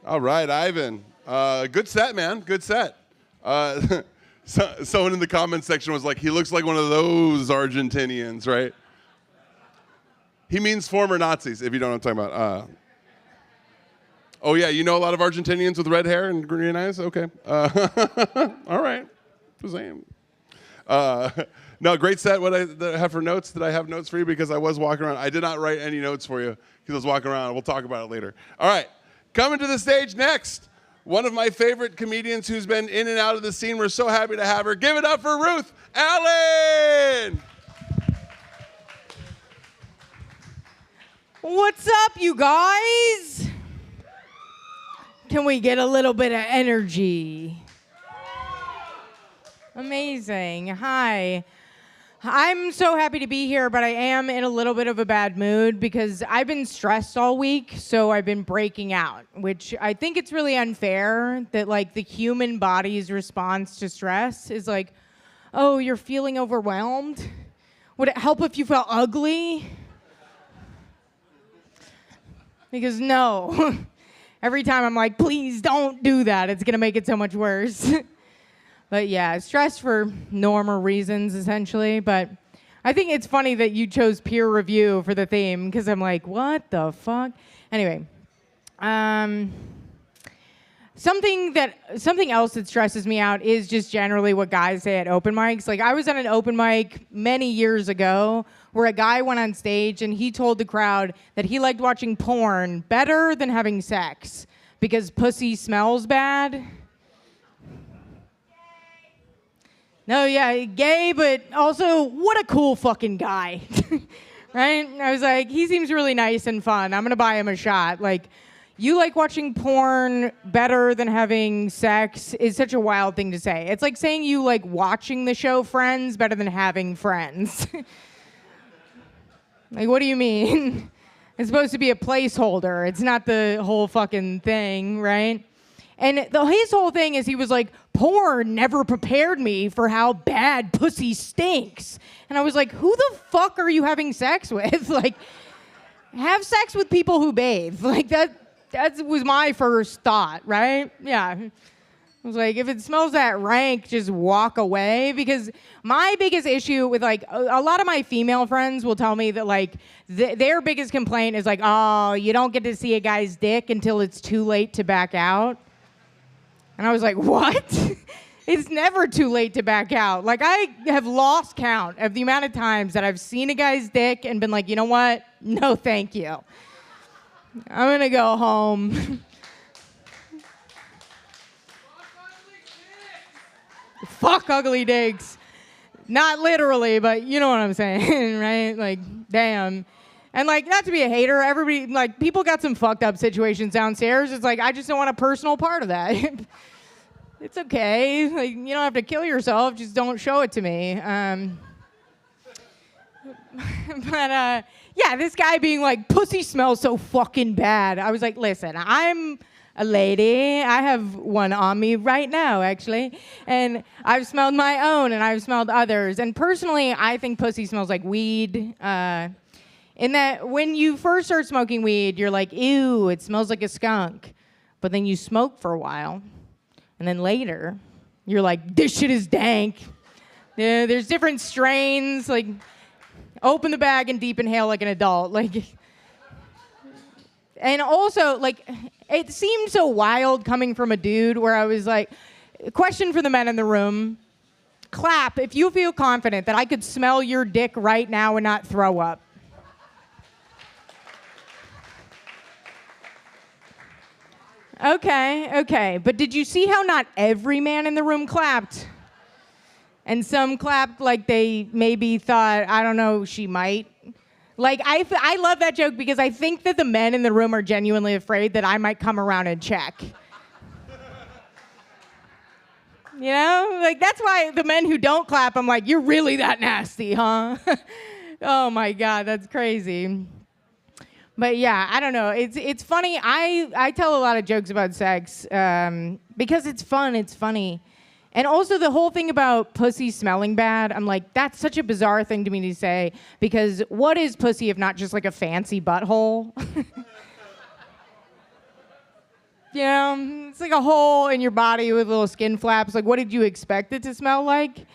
All right, Ivan. Good set, man. Good set. Someone in the comments section was like, he looks like one of those Argentinians, right? He means former Nazis, if you don't know what I'm talking about. Oh, yeah, you know a lot of Argentinians with red hair and green eyes? Okay. All right. Just saying. No, great set. What I have for notes, did I have notes for you? Because I was walking around. I did not write any notes for you because I was walking around. We'll talk about it later. All right. Coming to the stage next, one of my favorite comedians who's been in and out of the scene. We're so happy to have her. Give it up for Ruth Allen!
What's up, you guys? Can we get a little bit of energy? Amazing. Hi. I'm so happy to be here, but I am in a little bit of a bad mood because I've been stressed all week, so I've been breaking out, which I think it's really unfair that like the human body's response to stress is like, oh, you're feeling overwhelmed? Would it help if you felt ugly? Because no, every time I'm like, please don't do that. It's gonna make it so much worse. But yeah, stress for normal reasons, essentially. But I think it's funny that you chose peer review for the theme, because I'm like, what the fuck? Anyway, something else that stresses me out is just generally what guys say at open mics. Like I was at an open mic many years ago where a guy went on stage and he told the crowd that he liked watching porn better than having sex because pussy smells bad. No, yeah, gay, but also what a cool fucking guy, right? I was like, he seems really nice and fun. I'm gonna buy him a shot. Like, you like watching porn better than having sex is such a wild thing to say. It's like saying you like watching the show Friends better than having friends. Like, what do you mean? It's supposed to be a placeholder. It's not the whole fucking thing, right? And his whole thing is he was like, porn never prepared me for how bad pussy stinks. And I was like, who the fuck are you having sex with? Like, have sex with people who bathe. Like, that was my first thought, right? Yeah. I was like, if it smells that rank, just walk away. Because my biggest issue with, like, a lot of my female friends will tell me that, like, their biggest complaint is like, oh, you don't get to see a guy's dick until it's too late to back out. And I was like, what? It's never too late to back out. Like, I have lost count of the amount of times that I've seen a guy's dick and been like, you know what? No, thank you. I'm going to go home. Fuck ugly dicks. Not literally, but you know what I'm saying, right? Like, damn. And, like, not to be a hater, everybody, like, people got some fucked up situations downstairs. It's like, I just don't want a personal part of that. It's okay. Like, you don't have to kill yourself. Just don't show it to me. Yeah, this guy being like, pussy smells so fucking bad. I was like, listen, I'm a lady. I have one on me right now, actually. And I've smelled my own, and I've smelled others. And personally, I think pussy smells like weed. In that when you first start smoking weed, you're like, ew, it smells like a skunk. But then you smoke for a while. And then later, you're like, this shit is dank. Yeah, there's different strains. Like, open the bag and deep inhale like an adult. Like, and also, like, it seemed so wild coming from a dude where I was like, question for the men in the room. Clap if you feel confident that I could smell your dick right now and not throw up. Okay. But did you see how not every man in the room clapped? And some clapped like they maybe thought, I don't know, she might. Like, I love that joke because I think that the men in the room are genuinely afraid that I might come around and check. You know? Like, that's why the men who don't clap, I'm like, you're really that nasty, huh? Oh, my God, that's crazy. But, yeah, I don't know. It's funny. I tell a lot of jokes about sex because it's fun. It's funny. And also the whole thing about pussy smelling bad, I'm like, that's such a bizarre thing to me to say because what is pussy if not just like a fancy butthole? You know, it's like a hole in your body with little skin flaps. Like, what did you expect it to smell like?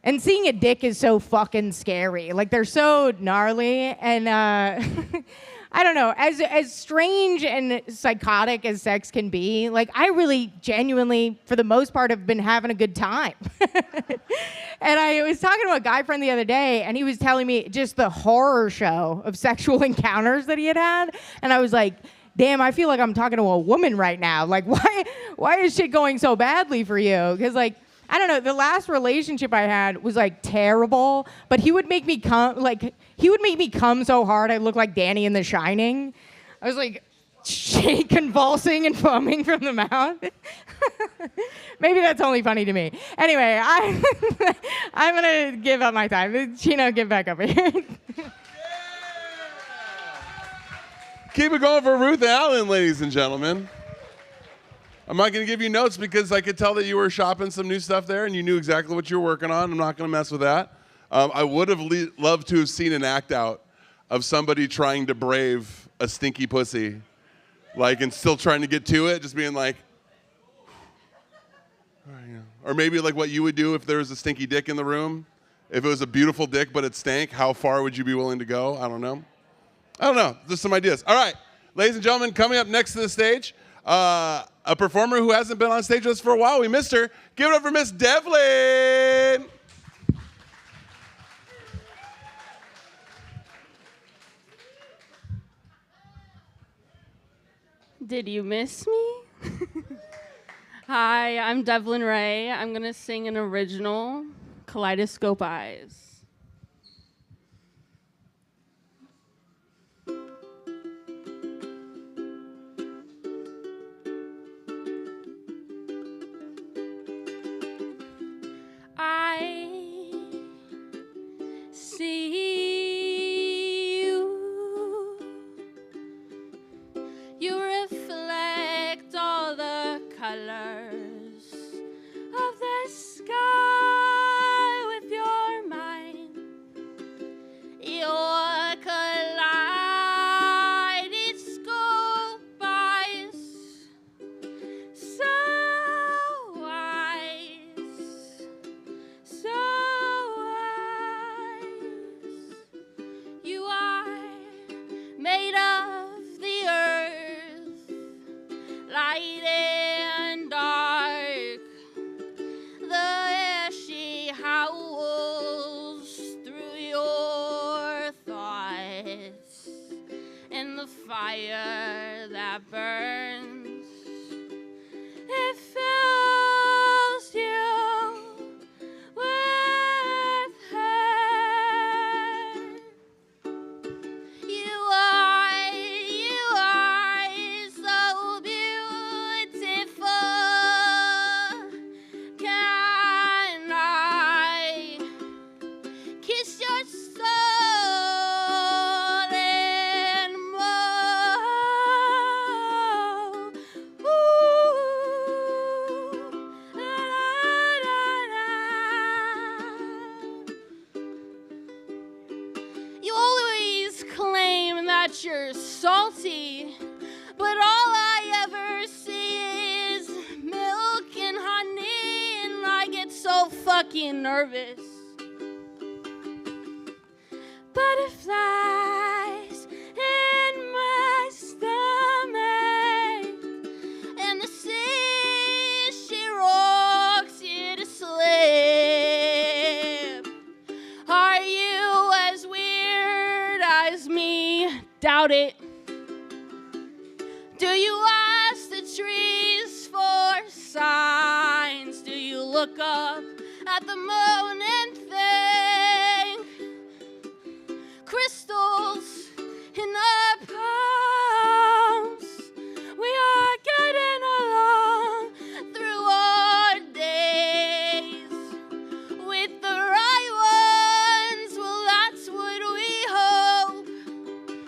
And seeing a dick is so fucking scary. Like, they're so gnarly. And I don't know, as strange and psychotic as sex can be, like, I really genuinely, for the most part, have been having a good time. And I was talking to a guy friend the other day, and he was telling me just the horror show of sexual encounters that he had. And I was like, damn, I feel like I'm talking to a woman right now. Like, why is shit going so badly for you? Because, like, I don't know, the last relationship I had was, like, terrible, but he would make me come so hard I looked like Danny in The Shining. I was, like, convulsing and foaming from the mouth. Maybe that's only funny to me. Anyway, I'm going to give up my time. Chino, get back over here.
Keep it going for Ruth Allen, ladies and gentlemen. I'm not going to give you notes because I could tell that you were shopping some new stuff there and you knew exactly what you were working on. I'm not going to mess with that. I would have loved to have seen an act out of somebody trying to brave a stinky pussy, like, and still trying to get to it, just being like, or maybe like what you would do if there was a stinky dick in the room. If it was a beautiful dick but it stank, how far would you be willing to go? I don't know. Just some ideas. All right, ladies and gentlemen, coming up next to the stage, a performer who hasn't been on stage with us for a while. We missed her. Give it up for Miss Devlin.
Did you miss me? Hi, I'm Devlin Ray. I'm going to sing an original, Kaleidoscope Eyes. I see you. You reflect all the colors of the sky with your mind. Your kaleidoscope eyes, so you are made of the earth, light and dark. The air she howls through your thoughts, and the fire that burns, it fills you with hate. You are so beautiful. Can I kiss your soul and more? Ooh, la, la, la. You always claim that you're salty, but all I ever see is milk and honey, and I get so fucking nervous. Butterflies in my stomach, and the sea, she rocks you to sleep. Are you as weird as me? Doubt it. Do you ask the trees for signs? Do you look up at the moon and think crystals in our palms. We are getting along through our days with the right ones. Well, that's what we hope.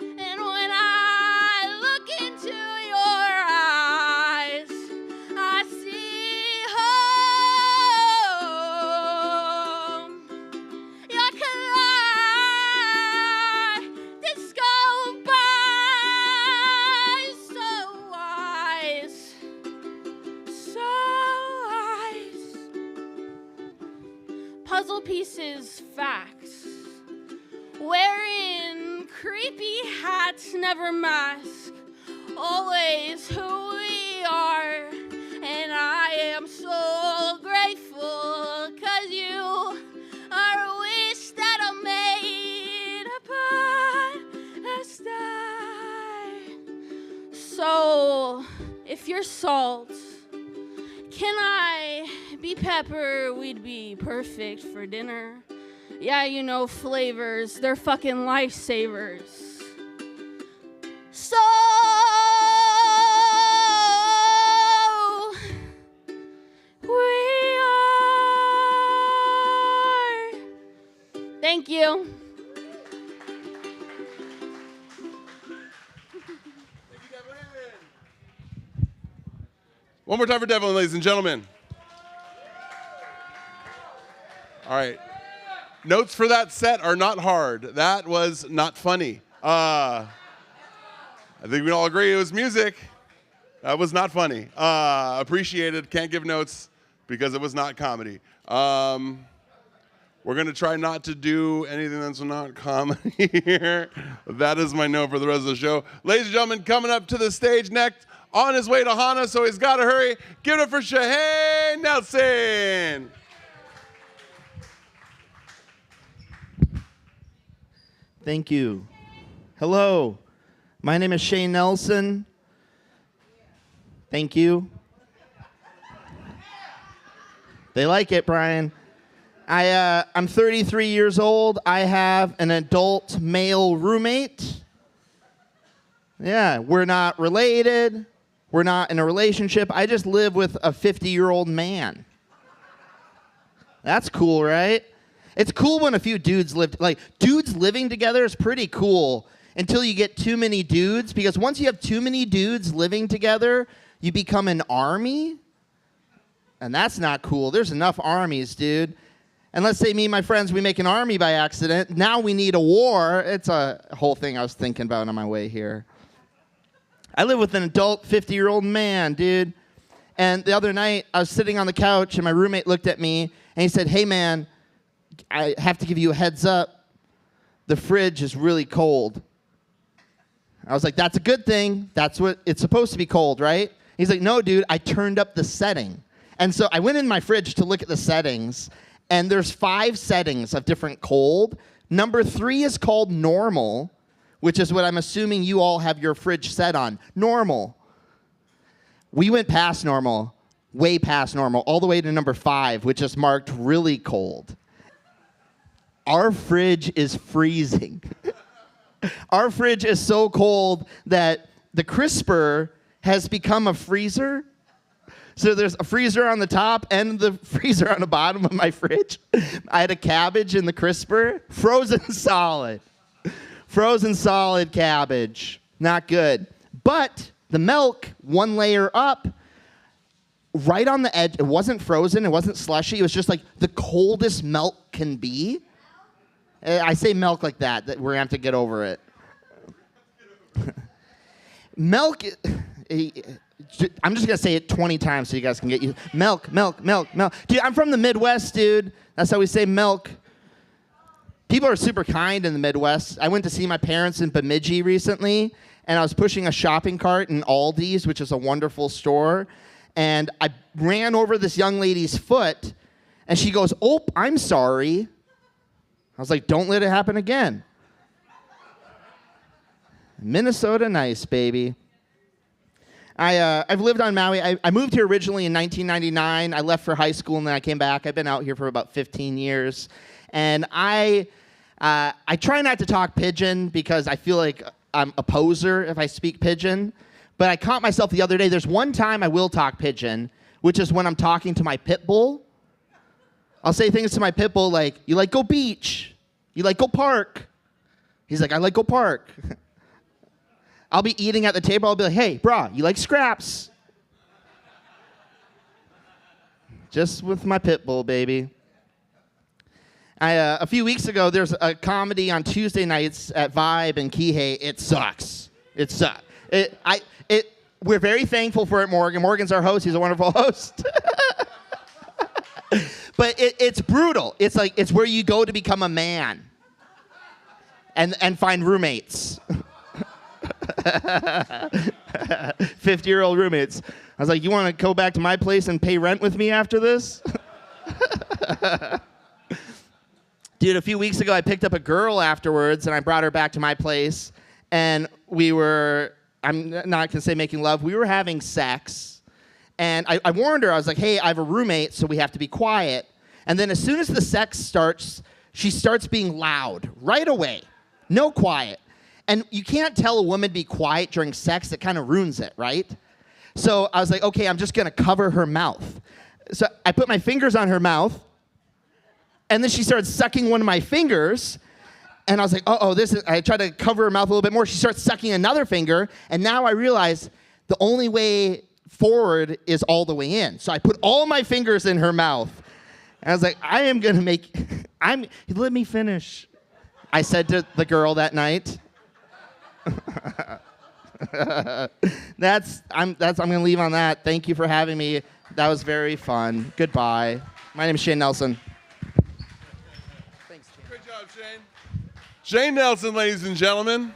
And when I look into your eyes, I see home. Your kaleidoscope eyes, so wise, so wise. Puzzle pieces, facts, wearing creepy hats, never mask, always who we are. And I am so grateful, 'cause you are a wish that I made upon a star. So, if you're salt, can I be pepper? We'd be perfect for dinner. Yeah, you know flavors, they're fucking lifesavers. So we are. Thank you.
One more time for Devlin, ladies and gentlemen. All right. Notes for that set are not hard. That was not funny. I think we all agree it was music. That was not funny. Appreciated. Can't give notes because it was not comedy. We're going to try not to do anything that's not comedy here. That is my note for the rest of the show. Ladies and gentlemen, coming up to the stage next, on his way to Hana, so he's got to hurry. Give it up for Shahane Nelson.
Thank you. Hello, my name is Shane Nelson. Thank you. They like it, Brian. I'm 33 years old. I have an adult male roommate. Yeah, we're not related. We're not in a relationship. I just live with a 50-year-old man. That's cool, right? It's cool when a few dudes live, like, dudes living together is pretty cool until you get too many dudes, because once you have too many dudes living together, you become an army, and that's not cool. There's enough armies, dude. And let's say me and my friends, we make an army by accident. Now we need a war. It's a whole thing I was thinking about on my way here. I live with an adult 50-year-old man, dude. And the other night, I was sitting on the couch, and my roommate looked at me, and he said, "Hey, man, I have to give you a heads up. The fridge is really cold." I was like, "That's a good thing. That's what it's supposed to be cold, right?" He's like, "No, dude, I turned up the setting." And so I went in my fridge to look at the settings, and there's 5 settings of different cold. Number 3 is called normal, which is what I'm assuming you all have your fridge set on. Normal. We went past normal, way past normal, all the way to number 5, which is marked really cold. Our fridge is freezing. Our fridge is so cold that the crisper has become a freezer. So there's a freezer on the top and the freezer on the bottom of my fridge. I had a cabbage in the crisper, frozen solid. Frozen solid cabbage. Not good. But the milk, one layer up, right on the edge. It wasn't frozen. It wasn't slushy. It was just like the coldest milk can be. I say milk like that we're going to have to get over it. Milk, I'm just going to say it 20 times so you guys can get used. Milk, milk, milk, milk. Dude, I'm from the Midwest, dude. That's how we say milk. People are super kind in the Midwest. I went to see my parents in Bemidji recently, and I was pushing a shopping cart in Aldi's, which is a wonderful store, and I ran over this young lady's foot, and she goes, "Oh, I'm sorry." I was like, "Don't let it happen again." Minnesota nice, baby. I've lived on Maui. I moved here originally in 1999. I left for high school, and then I came back. I've been out here for about 15 years. And I I try not to talk pigeon because I feel like I'm a poser if I speak pigeon. But I caught myself the other day. There's one time I will talk pigeon, which is when I'm talking to my pit bull. I'll say things to my pit bull like, you like go beach? You like go park? He's like, I like go park. I'll be eating at the table. I'll be like, hey, brah, you like scraps? Just with my pit bull, baby. A few weeks ago, there's a comedy on Tuesday nights at Vibe in Kihei. It sucks. It sucks. We're very thankful for it, Morgan. Morgan's our host. He's a wonderful host. But it's brutal. It's like it's where you go to become a man and find roommates. 50-year-old roommates. I was like, you want to go back to my place and pay rent with me after this? Dude, a few weeks ago, I picked up a girl afterwards, and I brought her back to my place, and we were, I'm not going to say making love, we were having sex, and I warned her, I was like, hey, I have a roommate, so we have to be quiet. And then as soon as the sex starts, she starts being loud right away. No quiet. And you can't tell a woman to be quiet during sex. It kind of ruins it, right? So I was like, okay, I'm just going to cover her mouth. So I put my fingers on her mouth, and then she started sucking one of my fingers, and I was like, I tried to cover her mouth a little bit more. She starts sucking another finger, and now I realize the only way forward is all the way in. So I put all my fingers in her mouth, and I was like, I am going to make, let me finish. I said to the girl that night. I'm going to leave on that. Thank you for having me. That was very fun. Goodbye. My name is Shane Nelson.
Great job, Shane. Shane Nelson, ladies and gentlemen.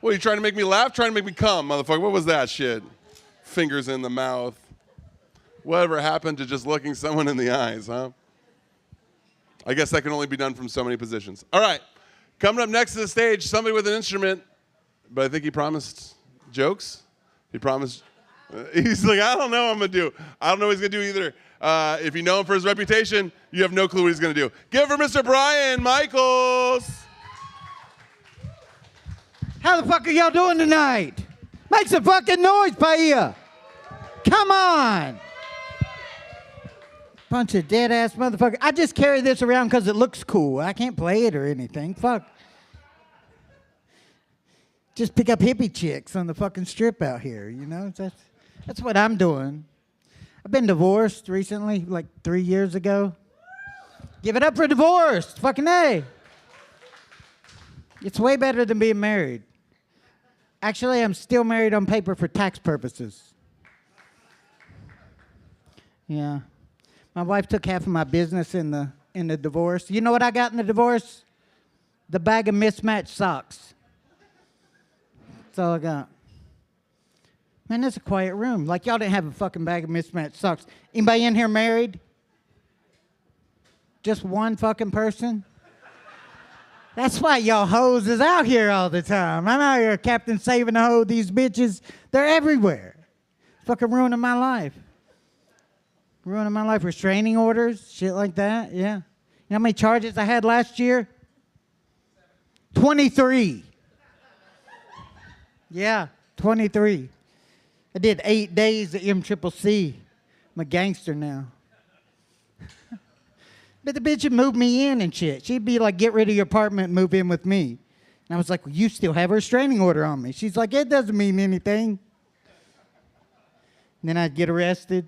What, are you trying to make me laugh? Trying to make me come, motherfucker? What was that shit? Fingers in the mouth. Whatever happened to just looking someone in the eyes, huh? I guess that can only be done from so many positions. All right. Coming up next to the stage, somebody with an instrument, but I think he promised jokes. He promised. He's like, I don't know what I'm going to do. I don't know what he's going to do either. If you know him for his reputation, you have no clue what he's going to do. Give it for Mr. Brian Michaels.
How the fuck are y'all doing tonight? Make some fucking noise, Bahia. Come on. Bunch of dead-ass motherfuckers. I just carry this around because it looks cool. I can't play it or anything. Fuck. Just pick up hippie chicks on the fucking strip out here, you know? That's what I'm doing. I've been divorced recently, like 3 years ago. Give it up for divorce. Fucking A. It's way better than being married. Actually, I'm still married on paper for tax purposes. Yeah. My wife took half of my business in the divorce. You know what I got in the divorce? The bag of mismatched socks. That's all I got. Man, that's a quiet room. Like, y'all didn't have a fucking bag of mismatched socks. Anybody in here married? Just one fucking person? That's why y'all hoes is out here all the time. I'm out here, Captain Saving the Hoe. These bitches, they're everywhere. Fucking ruining my life. Ruining my life. Restraining orders, shit like that, yeah. You know how many charges I had last year? 23. Yeah, 23. I did 8 days at MCCC. I'm a gangster now. But the bitch would move me in and shit. She'd be like, get rid of your apartment and move in with me. And I was like, well, you still have a restraining order on me. She's like, it doesn't mean anything. And then I'd get arrested.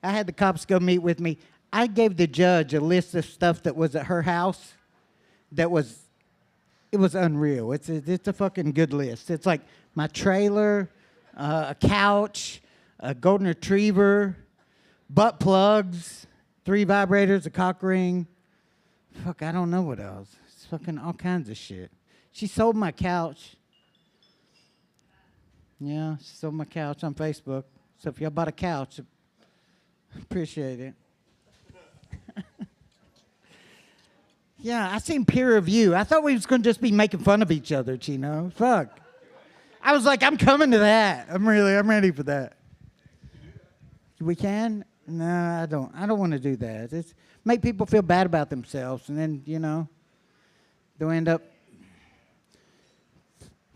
I had the cops go meet with me. I gave the judge a list of stuff that was at her house that was, it was unreal. It's a fucking good list. It's like my trailer, a couch, a golden retriever, butt plugs, 3 vibrators, a cock ring. Fuck, I don't know what else. It's fucking all kinds of shit. She sold my couch. Yeah, she sold my couch on Facebook. So if y'all bought a couch, appreciate it. Yeah, I seen peer review. I thought we was going to just be making fun of each other, Chino. Fuck. I was like, I'm coming to that. I'm ready for that. We can? No, I don't. I don't want to do that. It's make people feel bad about themselves, and then they'll end up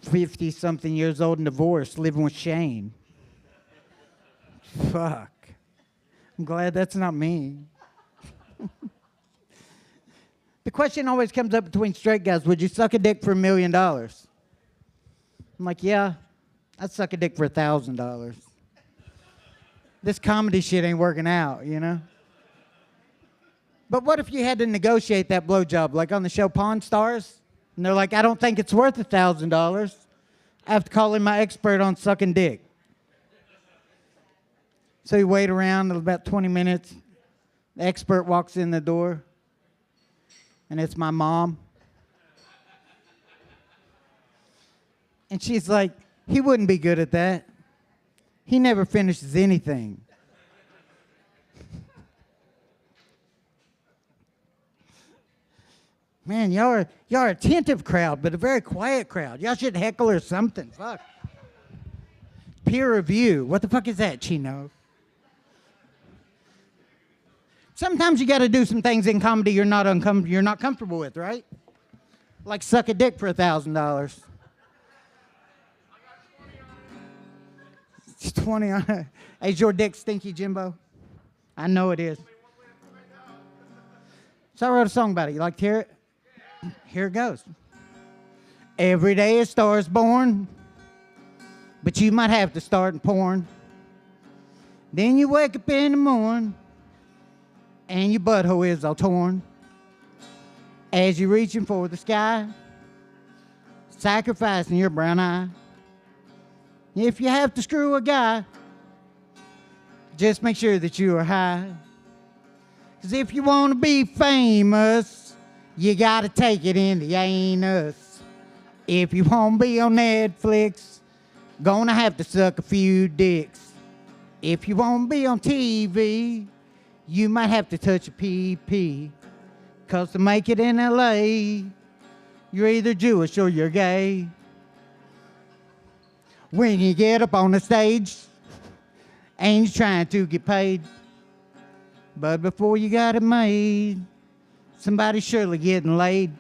50-something years old and divorced, living with shame. Fuck. I'm glad that's not me. The question always comes up between straight guys: would you suck a dick for $1 million? I'm like, yeah, I'd suck a dick for $1,000. This comedy shit ain't working out, But what if you had to negotiate that blowjob, like on the show Pawn Stars? And they're like, I don't think it's worth $1,000. I have to call in my expert on sucking dick. So you wait around about 20 minutes. The expert walks in the door, and it's my mom. And she's like, he wouldn't be good at that. He never finishes anything. Man, y'all are an attentive crowd, but a very quiet crowd. Y'all should heckle or something. Fuck. Peer review. What the fuck is that, Chino? Sometimes you got to do some things in comedy you're not comfortable with, right? Like suck a dick for $1,000. It's 20 on it. Hey, is your dick stinky, Jimbo? I know it is. So I wrote a song about it. You like to hear it? Here it goes. Every day a star is born, but you might have to start in porn. Then you wake up in the morning, and your butthole is all torn. As you're reaching for the sky, sacrificing your brown eye. If you have to screw a guy, just make sure that you are high. 'Cause if you want to be famous, you got to take it in the anus. If you want to be on Netflix, gonna have to suck a few dicks. If you want to be on TV, you might have to touch a PP. 'Cause to make it in LA, you're either Jewish or you're gay. When you get up on the stage, and you're trying to get paid, but before you got it made, somebody's surely getting laid.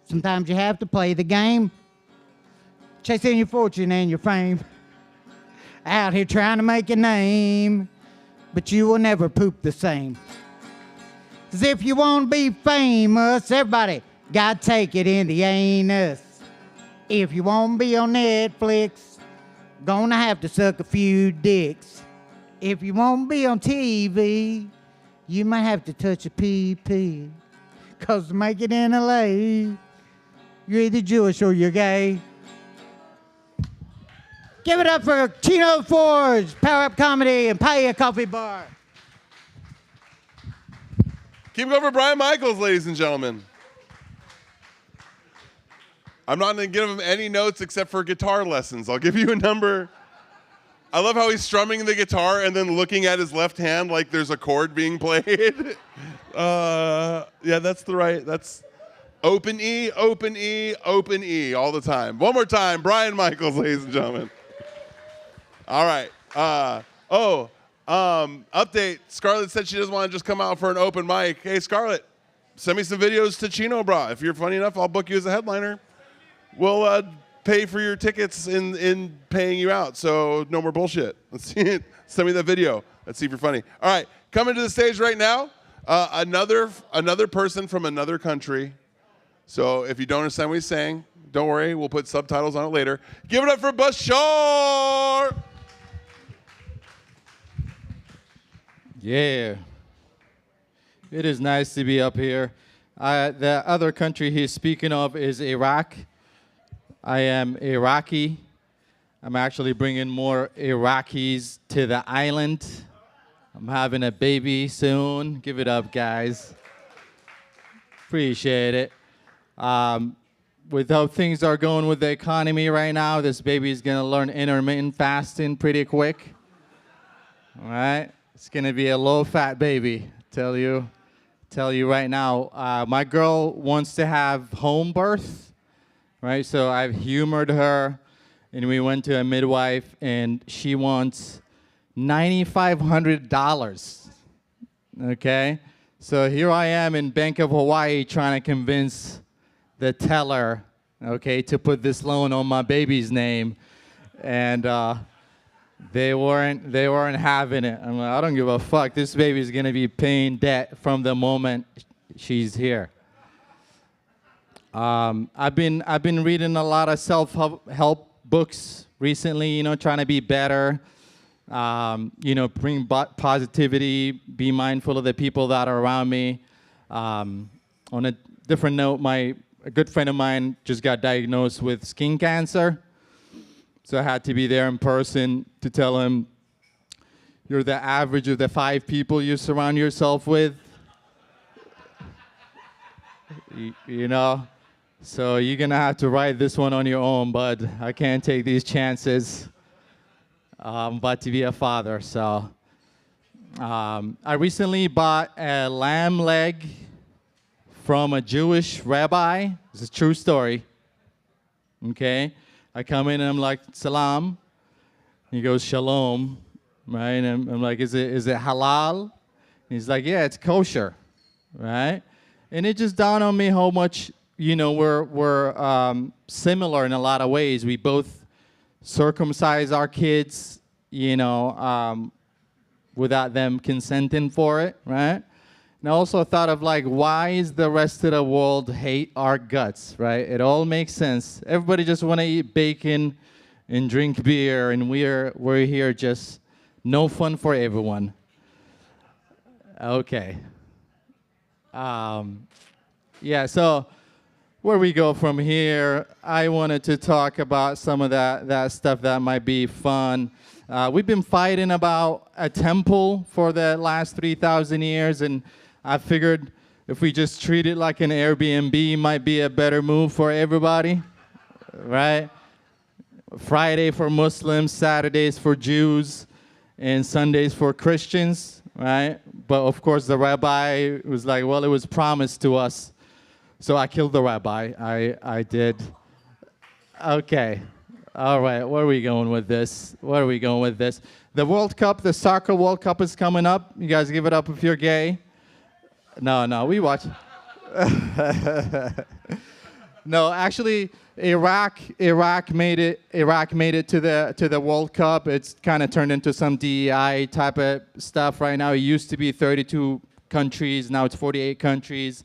Sometimes you have to play the game, chasing your fortune and your fame. Out here trying to make a name, but you will never poop the same. 'Cause if you want to be famous, everybody got to take it in the anus. If you want to be on Netflix, gonna have to suck a few dicks. If you want to be on TV, you might have to touch a PP. 'Cause to make it in LA, you're either Jewish or you're gay. Give it up for Chino Forge, Power Up Comedy, and Paya Coffee Bar.
Keep it going for Brian Michaels, ladies and gentlemen. I'm not going to give him any notes except for guitar lessons. I'll give you a number. I love how he's strumming the guitar and then looking at his left hand like there's a chord being played. Yeah, that's open E, open E, open E all the time. One more time, Brian Michaels, ladies and gentlemen. All right. Update. Scarlett said she doesn't want to just come out for an open mic. Hey, Scarlett, send me some videos to Chino Bra. If you're funny enough, I'll book you as a headliner. We'll pay for your tickets in paying you out, so no more bullshit. Let's see it. Send me that video. Let's see if you're funny. All right, coming to the stage right now, another person from another country. So if you don't understand what he's saying, don't worry. We'll put subtitles on it later. Give it up for Bashar!
Yeah. It is nice to be up here. The other country he's speaking of is Iraq. I am Iraqi. I'm actually bringing more Iraqis to the island. I'm having a baby soon. Give it up, guys. Appreciate it. With how things are going with the economy right now, this baby is going to learn intermittent fasting pretty quick. All right? It's going to be a low-fat baby, tell you right now. My girl wants to have home birth. Right, so I've humored her, and we went to a midwife, and she wants $9,500. Okay? So here I am in Bank of Hawaii trying to convince the teller, okay, to put this loan on my baby's name. And they weren't having it. I'm like, I don't give a fuck. This baby's gonna be paying debt from the moment she's here. I've been reading a lot of self-help books recently, you know, trying to be better, you know, bring positivity, be mindful of the people that are around me. On a different note, a good friend of mine just got diagnosed with skin cancer. So I had to be there in person to tell him, you're the average of the 5 people you surround yourself with. You know? So you're going to have to write this one on your own, bud. I can't take these chances. I'm about to be a father, so. I recently bought a lamb leg from a Jewish rabbi. It's a true story. Okay? I come in and I'm like, salam. He goes, shalom. Right? And I'm like, is it halal? And he's like, yeah, it's kosher. Right? And it just dawned on me how much, you know, we're similar in a lot of ways. We both circumcise our kids, you know, without them consenting for it, right? And I also thought of like, why is the rest of the world hate our guts, right? It all makes sense. Everybody just want to eat bacon and drink beer, and we're here just no fun for everyone. Okay. Yeah, so where we go from here, I wanted to talk about some of that stuff that might be fun. We've been fighting about a temple for the last 3,000 years, and I figured if we just treat it like an Airbnb, might be a better move for everybody, right? Friday for Muslims, Saturdays for Jews, and Sundays for Christians, right? But of course the rabbi was like, well, it was promised to us. So I killed the rabbi. I did. Okay. All right. Where are we going with this? Where are we going with this? The World Cup, the soccer World Cup is coming up. You guys give it up if you're gay. No, we watch. No, actually, Iraq made it to the World Cup. It's kind of turned into some DEI type of stuff right now. It used to be 32 countries. Now it's 48 countries.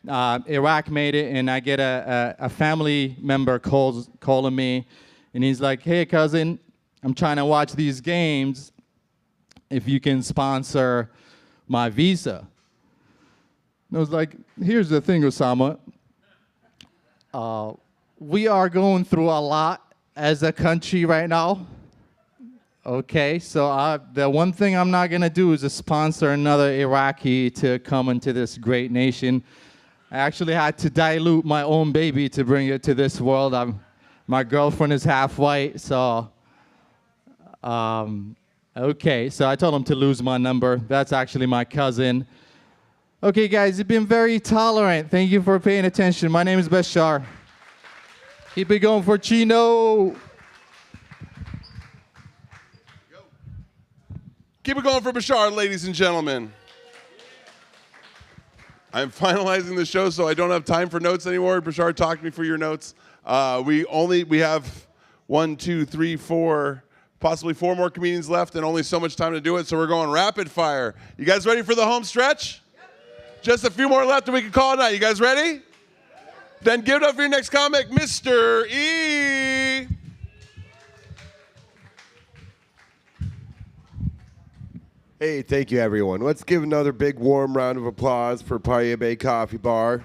Iraq made it, and I get a family member calling me, and he's like, hey, cousin, I'm trying to watch these games. If you can sponsor my visa. And I was like, here's the thing, Osama. We are going through a lot as a country right now. Okay, so the one thing I'm not going to do is to sponsor another Iraqi to come into this great nation. I actually had to dilute my own baby to bring it to this world. My girlfriend is half white, so... okay, so I told him to lose my number. That's actually my cousin. Okay, guys, you've been very tolerant. Thank you for paying attention. My name is Bashar. Keep it going for Chino.
Keep it going for Bashar, ladies and gentlemen. I'm finalizing the show, so I don't have time for notes anymore. Bashar, talk to me for your notes. We have 1, 2, 3, 4, possibly 4 more comedians left, and only so much time to do it. So we're going rapid fire. You guys ready for the home stretch? Just a few more left, and we can call it a night. You guys ready? Then give it up for your next comic, Mr. E.
Hey, thank you, everyone. Let's give another big, warm round of applause for Paria Bay Coffee Bar.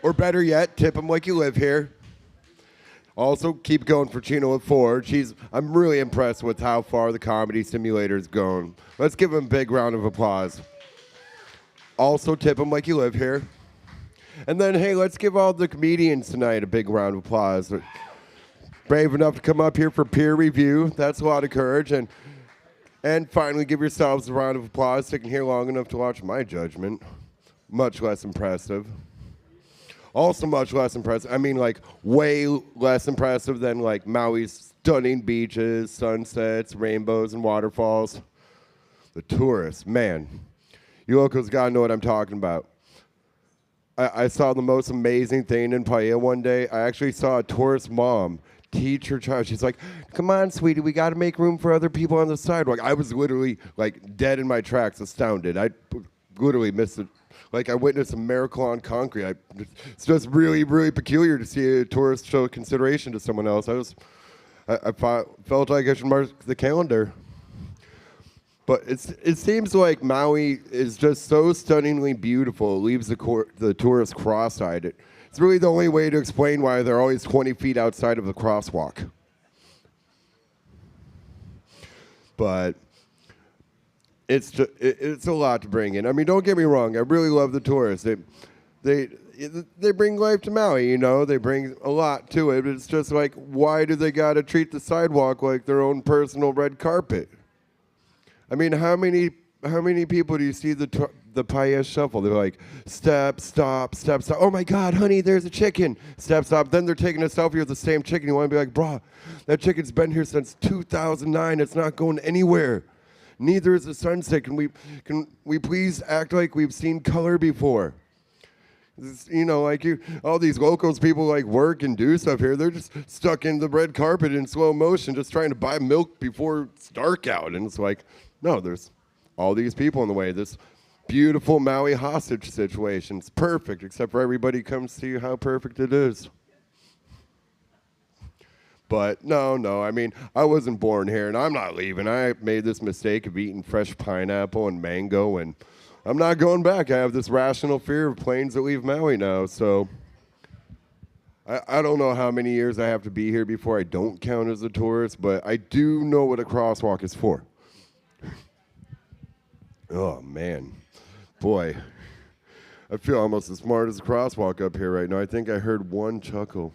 Or better yet, tip them like you live here. Also, keep going for Chino at 4. I'm really impressed with how far the comedy simulator's gone. Let's give him a big round of applause. Also, tip them like you live here. And then, hey, let's give all the comedians tonight a big round of applause. Brave enough to come up here for peer review. That's a lot of courage. And finally, give yourselves a round of applause, sticking here long enough to watch my judgment. Much less impressive. Also much less impressive. I mean, like, way less impressive than, like, Maui's stunning beaches, sunsets, rainbows, and waterfalls. The tourists, man. You locals gotta know what I'm talking about. I saw the most amazing thing in Paia one day. I actually saw a tourist mom teach her child. She's like, come on, sweetie, we got to make room for other people on the sidewalk. I was literally like dead in my tracks, astounded. I literally missed it. Like I witnessed a miracle on concrete. It's just really, really peculiar to see a tourist show consideration to someone else. I felt like I should mark the calendar. But it seems like Maui is just so stunningly beautiful. It leaves the tourists cross-eyed. It's really the only way to explain why they're always 20 feet outside of the crosswalk. But it's a lot to bring in. I mean, don't get me wrong. I really love the tourists. They bring life to Maui, you know. They bring a lot to it. But it's just like, why do they got to treat the sidewalk like their own personal red carpet? I mean, how many people do you see the Paia shuffle? They're like, step, stop, step, stop. Oh my God, honey, there's a chicken. Step, stop. Then they're taking a selfie with the same chicken. You want to be like, brah, that chicken's been here since 2009. It's not going anywhere. Neither is the sunset. Can we please act like we've seen color before? You know, like all these locals, people like work and do stuff here. They're just stuck in the red carpet in slow motion, just trying to buy milk before it's dark out. And it's like, no, there's all these people in the way. This beautiful Maui hostage situation. It's perfect, except for everybody comes to see how perfect it is. But no, I mean, I wasn't born here, and I'm not leaving. I made this mistake of eating fresh pineapple and mango, and I'm not going back. I have this rational fear of planes that leave Maui now, so I don't know how many years I have to be here before I don't count as a tourist, but I do know what a crosswalk is for. Oh, man. Boy, I feel almost as smart as a crosswalk up here right now. I think I heard one chuckle.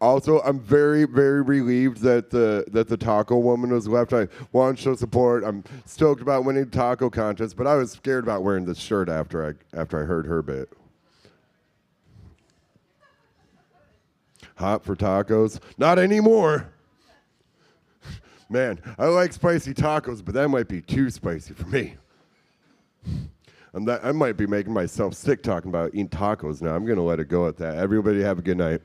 Also, I'm very, very relieved that the taco woman was left. I want to show support. I'm stoked about winning the taco contest, but I was scared about wearing this shirt after I heard her bit. Hot for tacos? Not anymore. Man, I like spicy tacos, but that might be too spicy for me. I might be making myself sick talking about eating tacos now. I'm going to let it go at that. Everybody have a good night.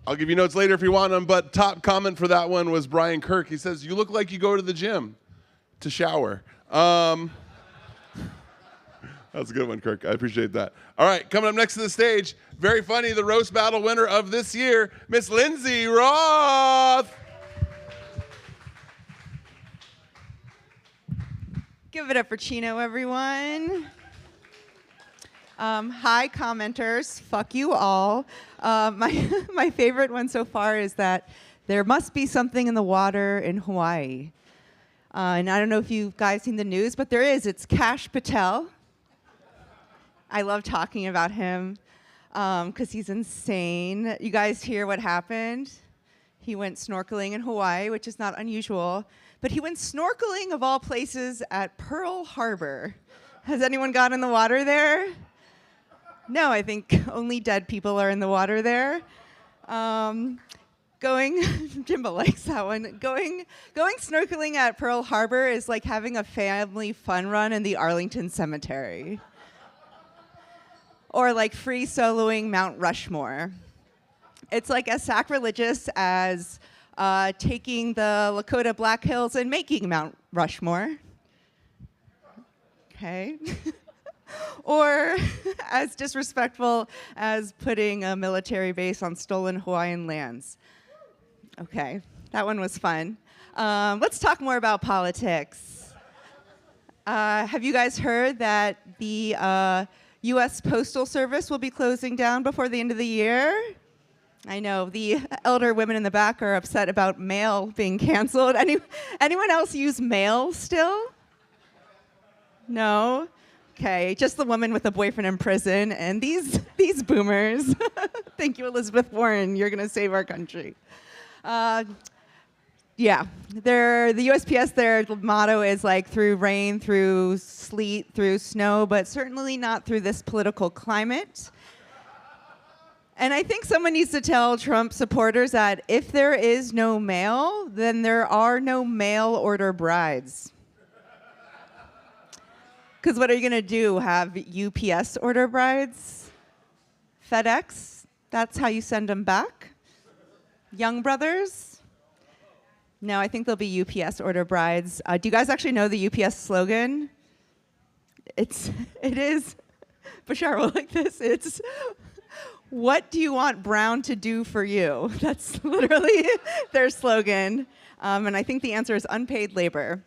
I'll give you notes later if you want them, but top comment for that one was Brian Kirk. He says, you look like you go to the gym to shower. That's a good one, Kirk. I appreciate that. All right, coming up next to the stage, very funny, the roast battle winner of this year, Miss Lindsay Roth.
Give it up for Chino, everyone. Hi, commenters. Fuck you all. My favorite one so far is that there must be something in the water in Hawaii. And I don't know if you guys seen the news, but there is. It's Kash Patel. I love talking about him because he's insane. You guys hear what happened? He went snorkeling in Hawaii, which is not unusual. But he went snorkeling, of all places, at Pearl Harbor. Has anyone gone in the water there? No, I think only dead people are in the water there. Jimbo likes that one. Going snorkeling at Pearl Harbor is like having a family fun run in the Arlington Cemetery. Or like free soloing Mount Rushmore. It's like as sacrilegious as taking the Lakota Black Hills and making Mount Rushmore. Okay. Or as disrespectful as putting a military base on stolen Hawaiian lands. Okay, that one was fun. Let's talk more about politics. Have you guys heard that the U.S. Postal Service will be closing down before the end of the year? I know, the elder women in the back are upset about mail being canceled. Anyone else use mail still? No? Okay, just the woman with a boyfriend in prison and these boomers. Thank you, Elizabeth Warren. You're going to save our country. Do Yeah, the USPS, their motto is like through rain, through sleet, through snow, but certainly not through this political climate. And I think someone needs to tell Trump supporters that if there is no mail, then there are no mail order brides. Because what are you going to do? Have UPS order brides? FedEx? That's how you send them back? Young Brothers? No, I think they'll be UPS order brides. Do you guys actually know the UPS slogan? It is, Bashar will like this. It's, what do you want Brown to do for you? That's literally their slogan. And I think the answer is unpaid labor.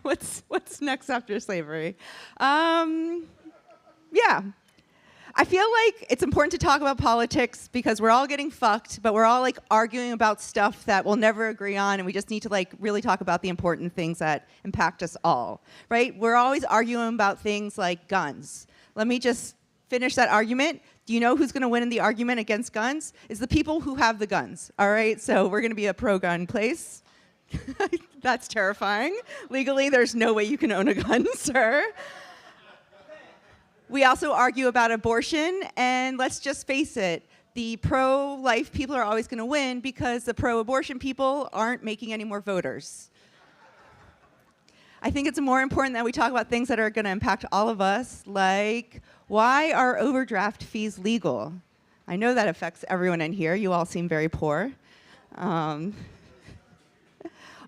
What's next after slavery? Yeah. I feel like it's important to talk about politics because we're all getting fucked, but we're all like arguing about stuff that we'll never agree on, and we just need to like really talk about the important things that impact us all, right? We're always arguing about things like guns. Let me just finish that argument. Do you know who's going to win in the argument against guns? It's the people who have the guns, all right? So we're going to be a pro-gun place. That's terrifying. Legally, there's no way you can own a gun, sir. We also argue about abortion, and let's just face it, the pro-life people are always going to win because the pro-abortion people aren't making any more voters. I think it's more important that we talk about things that are going to impact all of us, like why are overdraft fees legal? I know that affects everyone in here. You all seem very poor.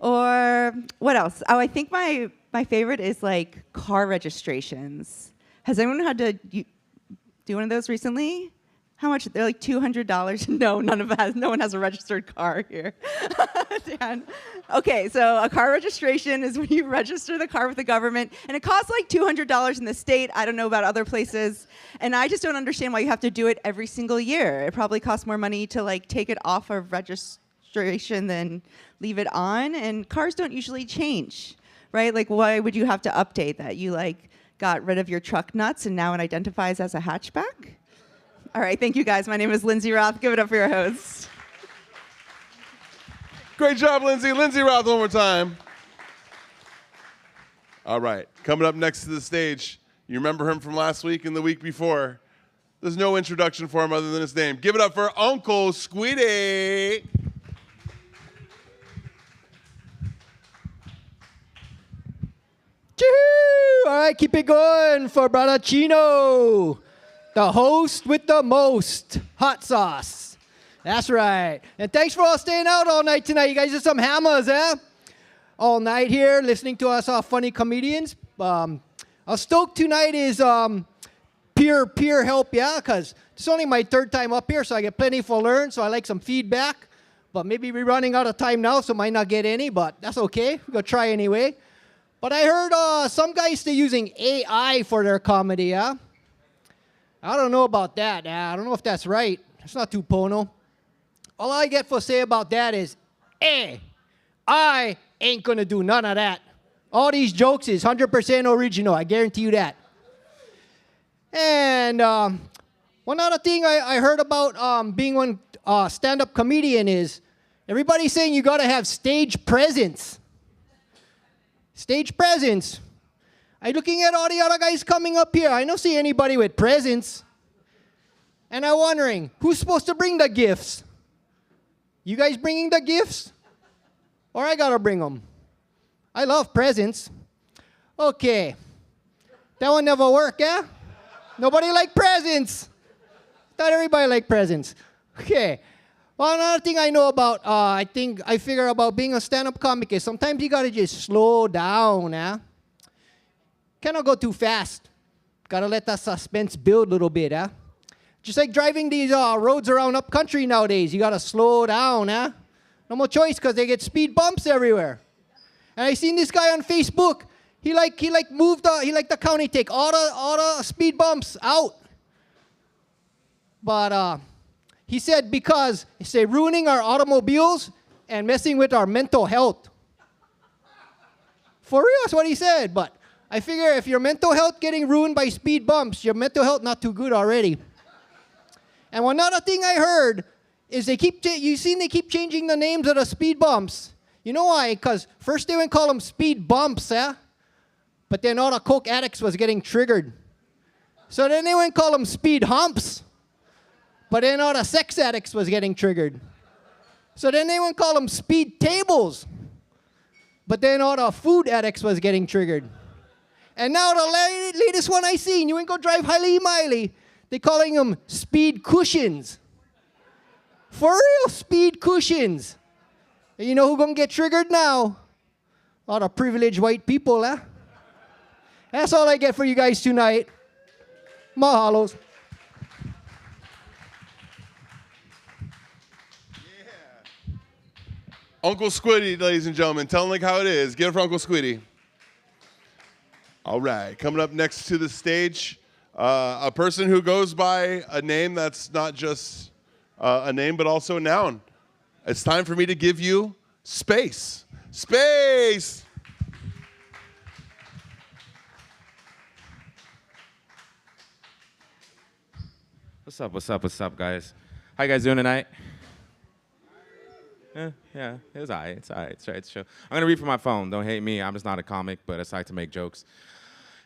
Or what else? Oh, I think my favorite is like car registrations. Has anyone had to do one of those recently? How much? They're like $200. No, no one has a registered car here. Dan. Okay, so a car registration is when you register the car with the government, and it costs like $200 in the state. I don't know about other places, and I just don't understand why you have to do it every single year. It probably costs more money to like take it off of registration than leave it on, and cars don't usually change, right? Like, why would you have to update that? You like got rid of your truck nuts and now it identifies as a hatchback? All right, thank you guys. My name is Lindsay Roth. Give it up for your hosts.
Great job, Lindsay. Lindsay Roth, one more time. All right, coming up next to the stage, you remember him from last week and the week before. There's no introduction for him other than his name. Give it up for Uncle Squeedy.
All right, keep it going for Brother Chino, the host with the most hot sauce. That's right. And thanks for all staying out all night tonight. You guys are some hammers, eh? All night here, listening to us funny comedians. Our stoke tonight is peer help, yeah, because it's only my third time up here, so I get plenty to learn, so I like some feedback. But maybe we're running out of time now, so might not get any, but that's okay. We're going to try anyway. But I heard some guys still using AI for their comedy, yeah? I don't know about that. I don't know if that's right. It's not too pono. All I get for say about that is, I ain't gonna do none of that. All these jokes is 100% original. I guarantee you that. And one other thing I heard about being one stand-up comedian is everybody's saying you gotta have stage presence. Stage presence. I'm looking at all the other guys coming up here. I don't see anybody with presence. And I'm wondering, who's supposed to bring the gifts? You guys bringing the gifts? Or I gotta bring them? I love presents. Okay. That one never worked, yeah? Nobody like presents. Thought everybody like presents. Okay. Well, another thing I know about, I figure about being a stand-up comic is sometimes you gotta just slow down, eh? Cannot go too fast. Gotta let that suspense build a little bit, eh? Just like driving these roads around up country nowadays, you gotta slow down, eh? No more choice because they get speed bumps everywhere. And I seen this guy on Facebook. He moved the county take all the speed bumps out. But he said because it's ruining our automobiles and messing with our mental health. For real, that's what he said. But I figure if your mental health getting ruined by speed bumps, your mental health not too good already. And one other thing I heard is they keep changing the names of the speed bumps. You know why? Because first they would call them speed bumps, but then all the coke addicts was getting triggered. So then they wouldn't call them speed humps, but then all the sex addicts was getting triggered. So then they wouldn't call them speed tables, but then all the food addicts was getting triggered. And now the latest one I seen, you ain't go drive Highly Miley. They calling them speed cushions. For real, speed cushions. And you know who gonna get triggered now? All the privileged white people, huh? That's all I get for you guys tonight. Mahalos.
Uncle Squiddy, ladies and gentlemen. Tell him like how it is. Get it for Uncle Squiddy. All right. Coming up next to the stage, a person who goes by a name that's not just a name, but also a noun. It's time for me to give you space. Space!
What's up, guys? How you guys doing tonight? Yeah, it's all right. It's all right. It's chill. I'm going to read from my phone. Don't hate me. I'm just not a comic, but I just like to make jokes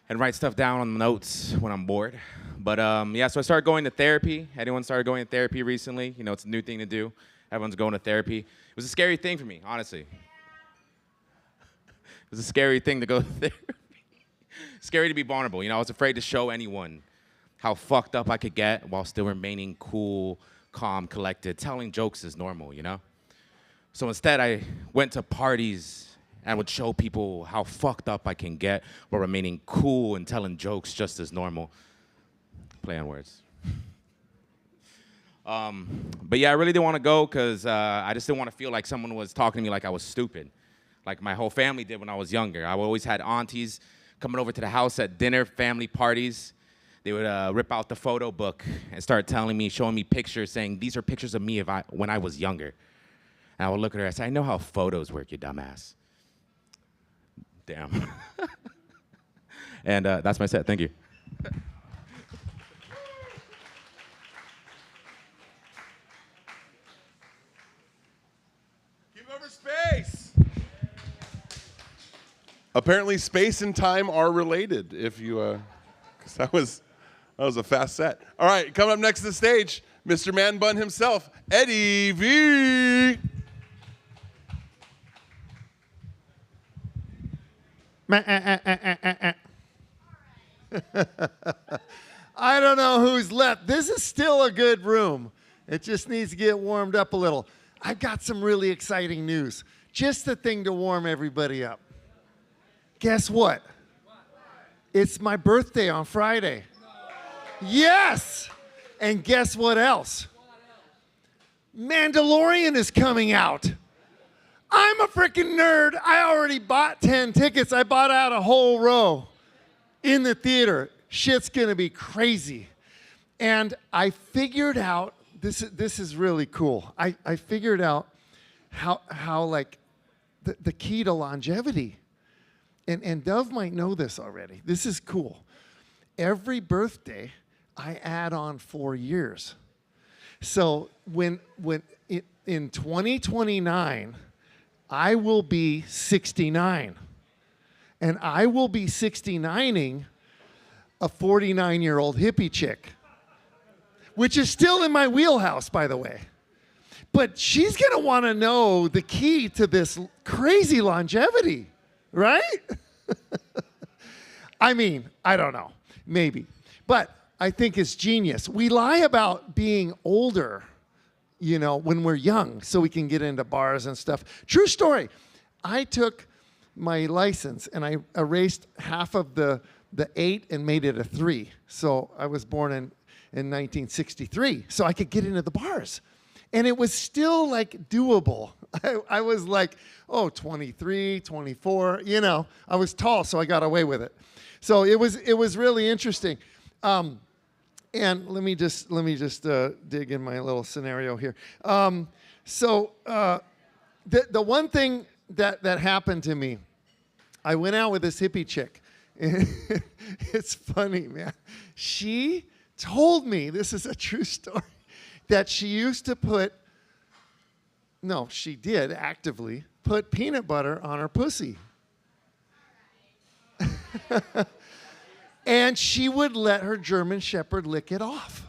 and write stuff down on the notes when I'm bored. But yeah, so I started going to therapy. Anyone started going to therapy recently? You know, it's a new thing to do. Everyone's going to therapy. It was a scary thing for me, honestly. It was a scary thing to go to therapy. Scary to be vulnerable. You know, I was afraid to show anyone how fucked up I could get while still remaining cool, calm, collected. Telling jokes is normal, you know? So instead, I went to parties and would show people how fucked up I can get while remaining cool and telling jokes just as normal. Play on words. But yeah, I really didn't want to go because I just didn't want to feel like someone was talking to me like I was stupid, like my whole family did when I was younger. I always had aunties coming over to the house at dinner, family parties. They would rip out the photo book and start telling me, showing me pictures, saying, these are pictures of me when I was younger. And I would look at her and say, I know how photos work, you dumbass. Damn. And that's my set. Thank you.
Give over space. Apparently, space and time are related. If you, because that was a fast set. All right, coming up next to the stage, Mr. Man Bun himself, Eddie V.
I don't know who's left. This is still a good room. It just needs to get warmed up a little. I've got some really exciting news. Just the thing to warm everybody up. Guess what? It's my birthday on Friday. Yes! And guess what else? Mandalorian is coming out. I'm a freaking nerd. I already bought 10 tickets. I bought out a whole row in the theater. Shit's gonna be crazy. And I figured out, this is really cool. I figured out how like the key to longevity. And Dove might know this already. This is cool. Every birthday, I add on 4 years. So when in 2029, I will be 69. And I will be 69ing a 49-year-old hippie chick, which is still in my wheelhouse, by the way. But she's going to want to know the key to this crazy longevity, right? I mean, I don't know. Maybe. But I think it's genius. We lie about being older, you know, when we're young, so we can get into bars and stuff. True story. I took my license and I erased half of the 8 and made it a 3. So I was born in 1963, so I could get into the bars. And it was still like doable. I was like, 23, 24, you know. I was tall, so I got away with it. So it was really interesting. And let me just dig in my little scenario here. The one thing that happened to me, I went out with this hippie chick. It's funny, man. She told me, this is a true story, that she used to put no, she did actively put peanut butter on her pussy. And she would let her German Shepherd lick it off.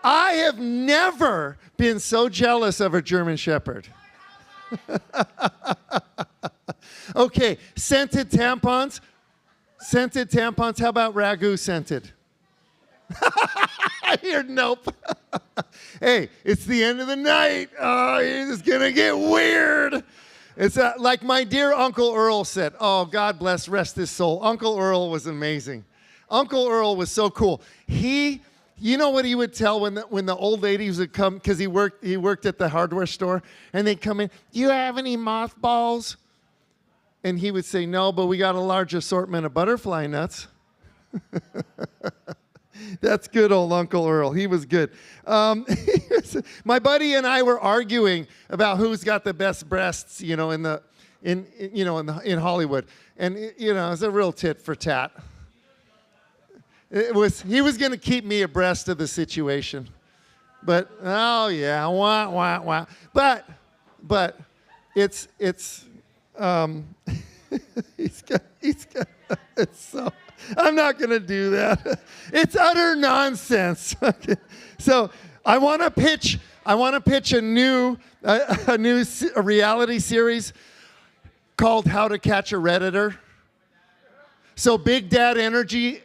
I have never been so jealous of a German Shepherd. Okay, scented tampons. Scented tampons. How about ragu scented? I hear nope. Hey, it's the end of the night. Oh, it's gonna get weird. It's like my dear Uncle Earl said. Oh, God bless, rest his soul. Uncle Earl was amazing. Uncle Earl was so cool. You know what he would tell when the old ladies would come, because he worked at the hardware store, and they'd come in, do you have any mothballs? And he would say, no, but we got a large assortment of butterfly nuts. That's good old Uncle Earl. He was good. My buddy and I were arguing about who's got the best breasts, in Hollywood, and it's a real tit for tat. He was going to keep me abreast of the situation, but oh yeah, wah wah wah. But it's he's got it's so. I'm not going to do that. It's utter nonsense. Okay. So I want to pitch a new reality series called How to Catch a Redditor. So Big Dad Energy,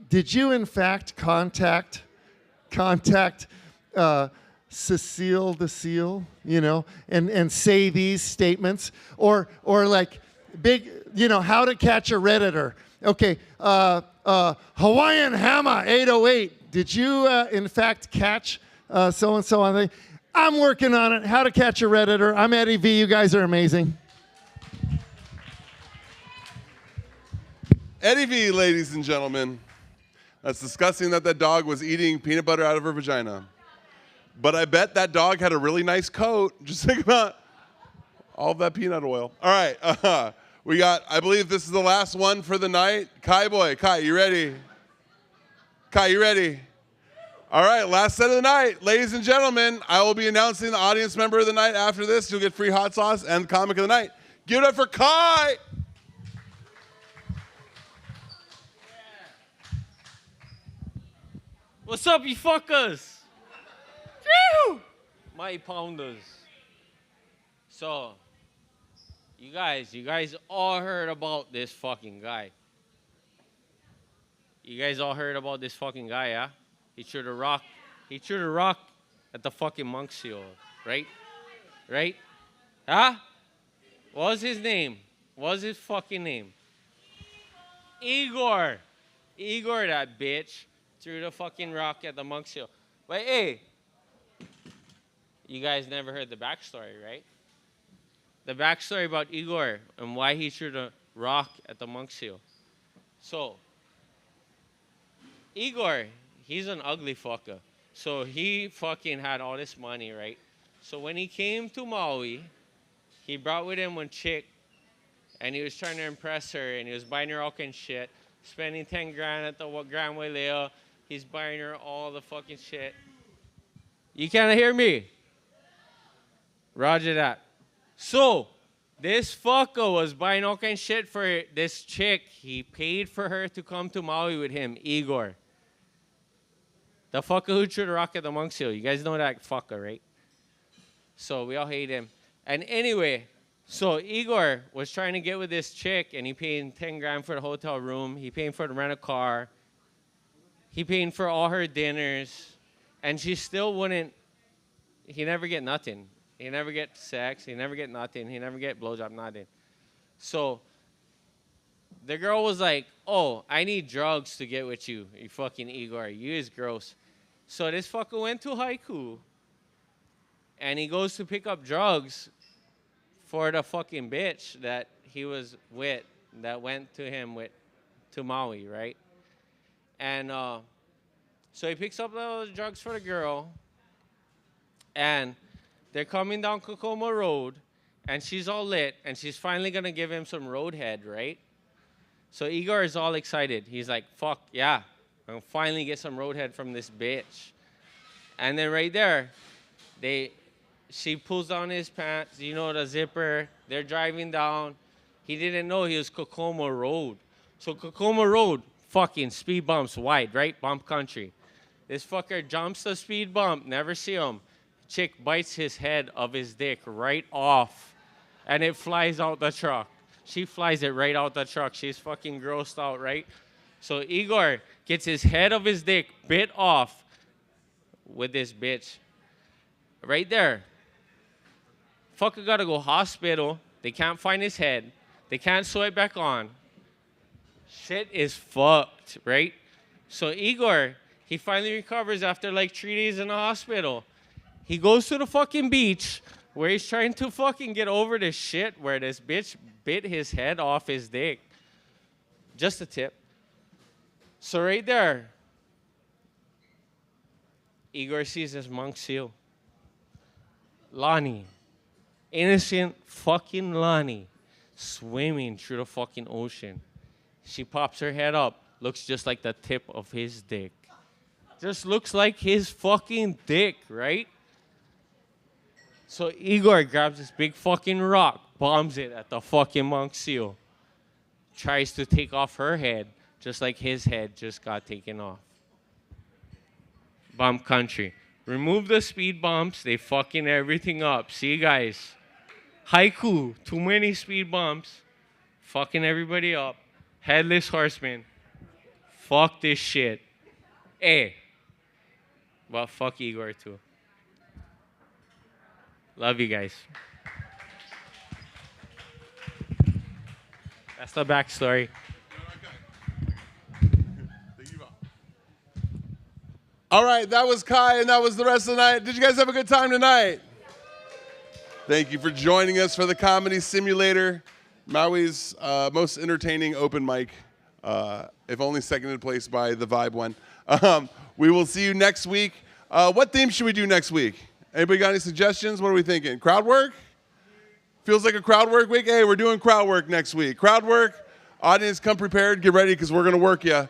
did you in fact contact Cecile the Seal, and say these statements, or like big, How to Catch a Redditor. Okay, Hawaiian Hammer 808. Did you, in fact, catch so-and-so? I'm working on it. How to Catch a Redditor. I'm Eddie V. You guys are amazing.
Eddie V, ladies and gentlemen. That's disgusting that dog was eating peanut butter out of her vagina. But I bet that dog had a really nice coat. Just think about all of that peanut oil. All right. We got, I believe this is the last one for the night. Kai boy, Kai, you ready? Kai, you ready? All right, last set of the night. Ladies and gentlemen, I will be announcing the audience member of the night after this. You'll get free hot sauce and comic of the night. Give it up for Kai.
What's up, you fuckers? My pounders. So, you guys all heard about this fucking guy. You guys all heard about this fucking guy, yeah? He threw the rock at the fucking monk seal, right? Right? Huh? What was his name? What was his fucking name? Igor, that bitch, threw the fucking rock at the monk seal. But hey, you guys never heard the backstory, right? The backstory about Igor and why he threw the rock at the monk seal. So, Igor, he's an ugly fucker. So he fucking had all this money, right? So when he came to Maui, he brought with him one chick, and he was trying to impress her, and he was buying her all kind of shit, spending 10 grand at the Grand Wailea. He's buying her all the fucking shit. You can't hear me? Roger that. So, this fucker was buying all kind of shit for this chick. He paid for her to come to Maui with him, Igor. The fucker who threw the rock at the monk seal. You guys know that fucker, right? So, we all hate him. And anyway, so Igor was trying to get with this chick, and he paid 10 grand for the hotel room. He paid for the rent a car. He paid for all her dinners. And she still wouldn't, he never get nothing. He never get sex. He never get nothing. He never get blowjob, nothing. So the girl was like, oh, I need drugs to get with you, you fucking Igor. You is gross. So this fucker went to Haiku, and he goes to pick up drugs for the fucking bitch that he was with, that went to him to Maui, right? And so he picks up those drugs for the girl, and they're coming down Kokomo Road, and she's all lit, and she's finally going to give him some roadhead, right? So Igor is all excited. He's like, fuck, yeah, I'm going to finally get some roadhead from this bitch. And then right there, She pulls down his pants, the zipper. They're driving down. He didn't know he was Kokomo Road. So Kokomo Road, fucking speed bumps wide, right? Bump country. This fucker jumps the speed bump, never see him. Chick bites his head of his dick right off, and it flies out the truck. She flies it right out the truck. She's fucking grossed out, right? So Igor gets his head of his dick bit off with this bitch. Right there. Fucker gotta go hospital. They can't find his head. They can't sew it back on. Shit is fucked, right? So Igor, he finally recovers after like 3 days in the hospital. He goes to the fucking beach where he's trying to fucking get over this shit where this bitch bit his head off his dick. Just a tip. So right there, Igor sees this monk seal. Lonnie, innocent fucking Lonnie, swimming through the fucking ocean. She pops her head up, looks just like the tip of his dick. Just looks like his fucking dick, right? So Igor grabs this big fucking rock, bombs it at the fucking monk seal. Tries to take off her head, just like his head just got taken off. Bump country. Remove the speed bumps, they fucking everything up. See, guys? Haiku, too many speed bumps. Fucking everybody up. Headless Horseman. Fuck this shit. Hey. Well, fuck Igor, too. Love you guys. That's the backstory.
All right, that was Kai, and that was the rest of the night. Did you guys have a good time tonight? Thank you for joining us for the Comedy Simulator, Maui's most entertaining open mic, if only seconded place by the Vibe one. We will see you next week. What theme should we do next week? Anybody got any suggestions? What are we thinking? Crowd work? Feels like a crowd work week? Hey, we're doing crowd work next week. Crowd work, audience, come prepared, get ready, because we're going to work you.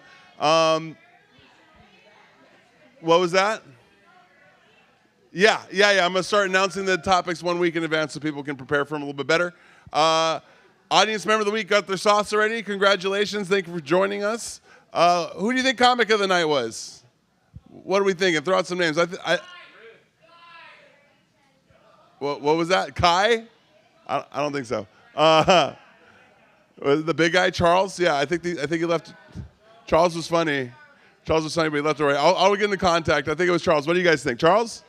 What was that? Yeah. I'm going to start announcing the topics 1 week in advance so people can prepare for them a little bit better. Audience member of the week got their sauce already. Congratulations. Thank you for joining us. Who do you think comic of the night was? What are we thinking? Throw out some names. What was that? Kai? I don't think so. The big guy, Charles? Yeah, I think he left. Charles was funny. Charles was funny, but he left already. I'll get into contact. I think it was Charles. What do you guys think? Charles?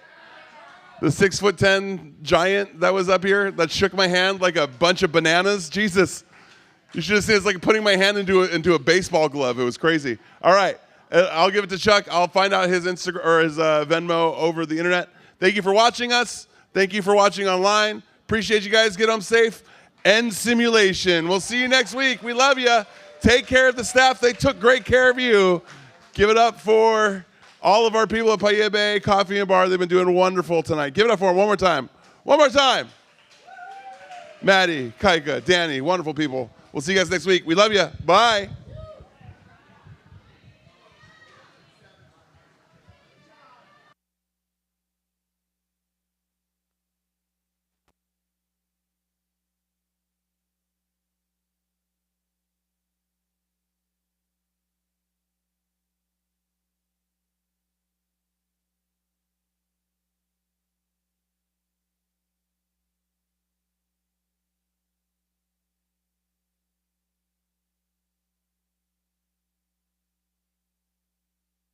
The 6'10" giant that was up here that shook my hand like a bunch of bananas? Jesus. You should have seen it's like putting my hand into a baseball glove. It was crazy. All right. I'll give it to Chuck. I'll find out his Instagram or his Venmo over the internet. Thank you for watching us. Thank you for watching online. Appreciate you guys. Get home safe. End simulation. We'll see you next week. We love you. Take care of the staff. They took great care of you. Give it up for all of our people at Paia Bay Coffee and Bar. They've been doing wonderful tonight. Give it up for them one more time. One more time. Maddie, Kaika, Danny, wonderful people. We'll see you guys next week. We love you. Bye.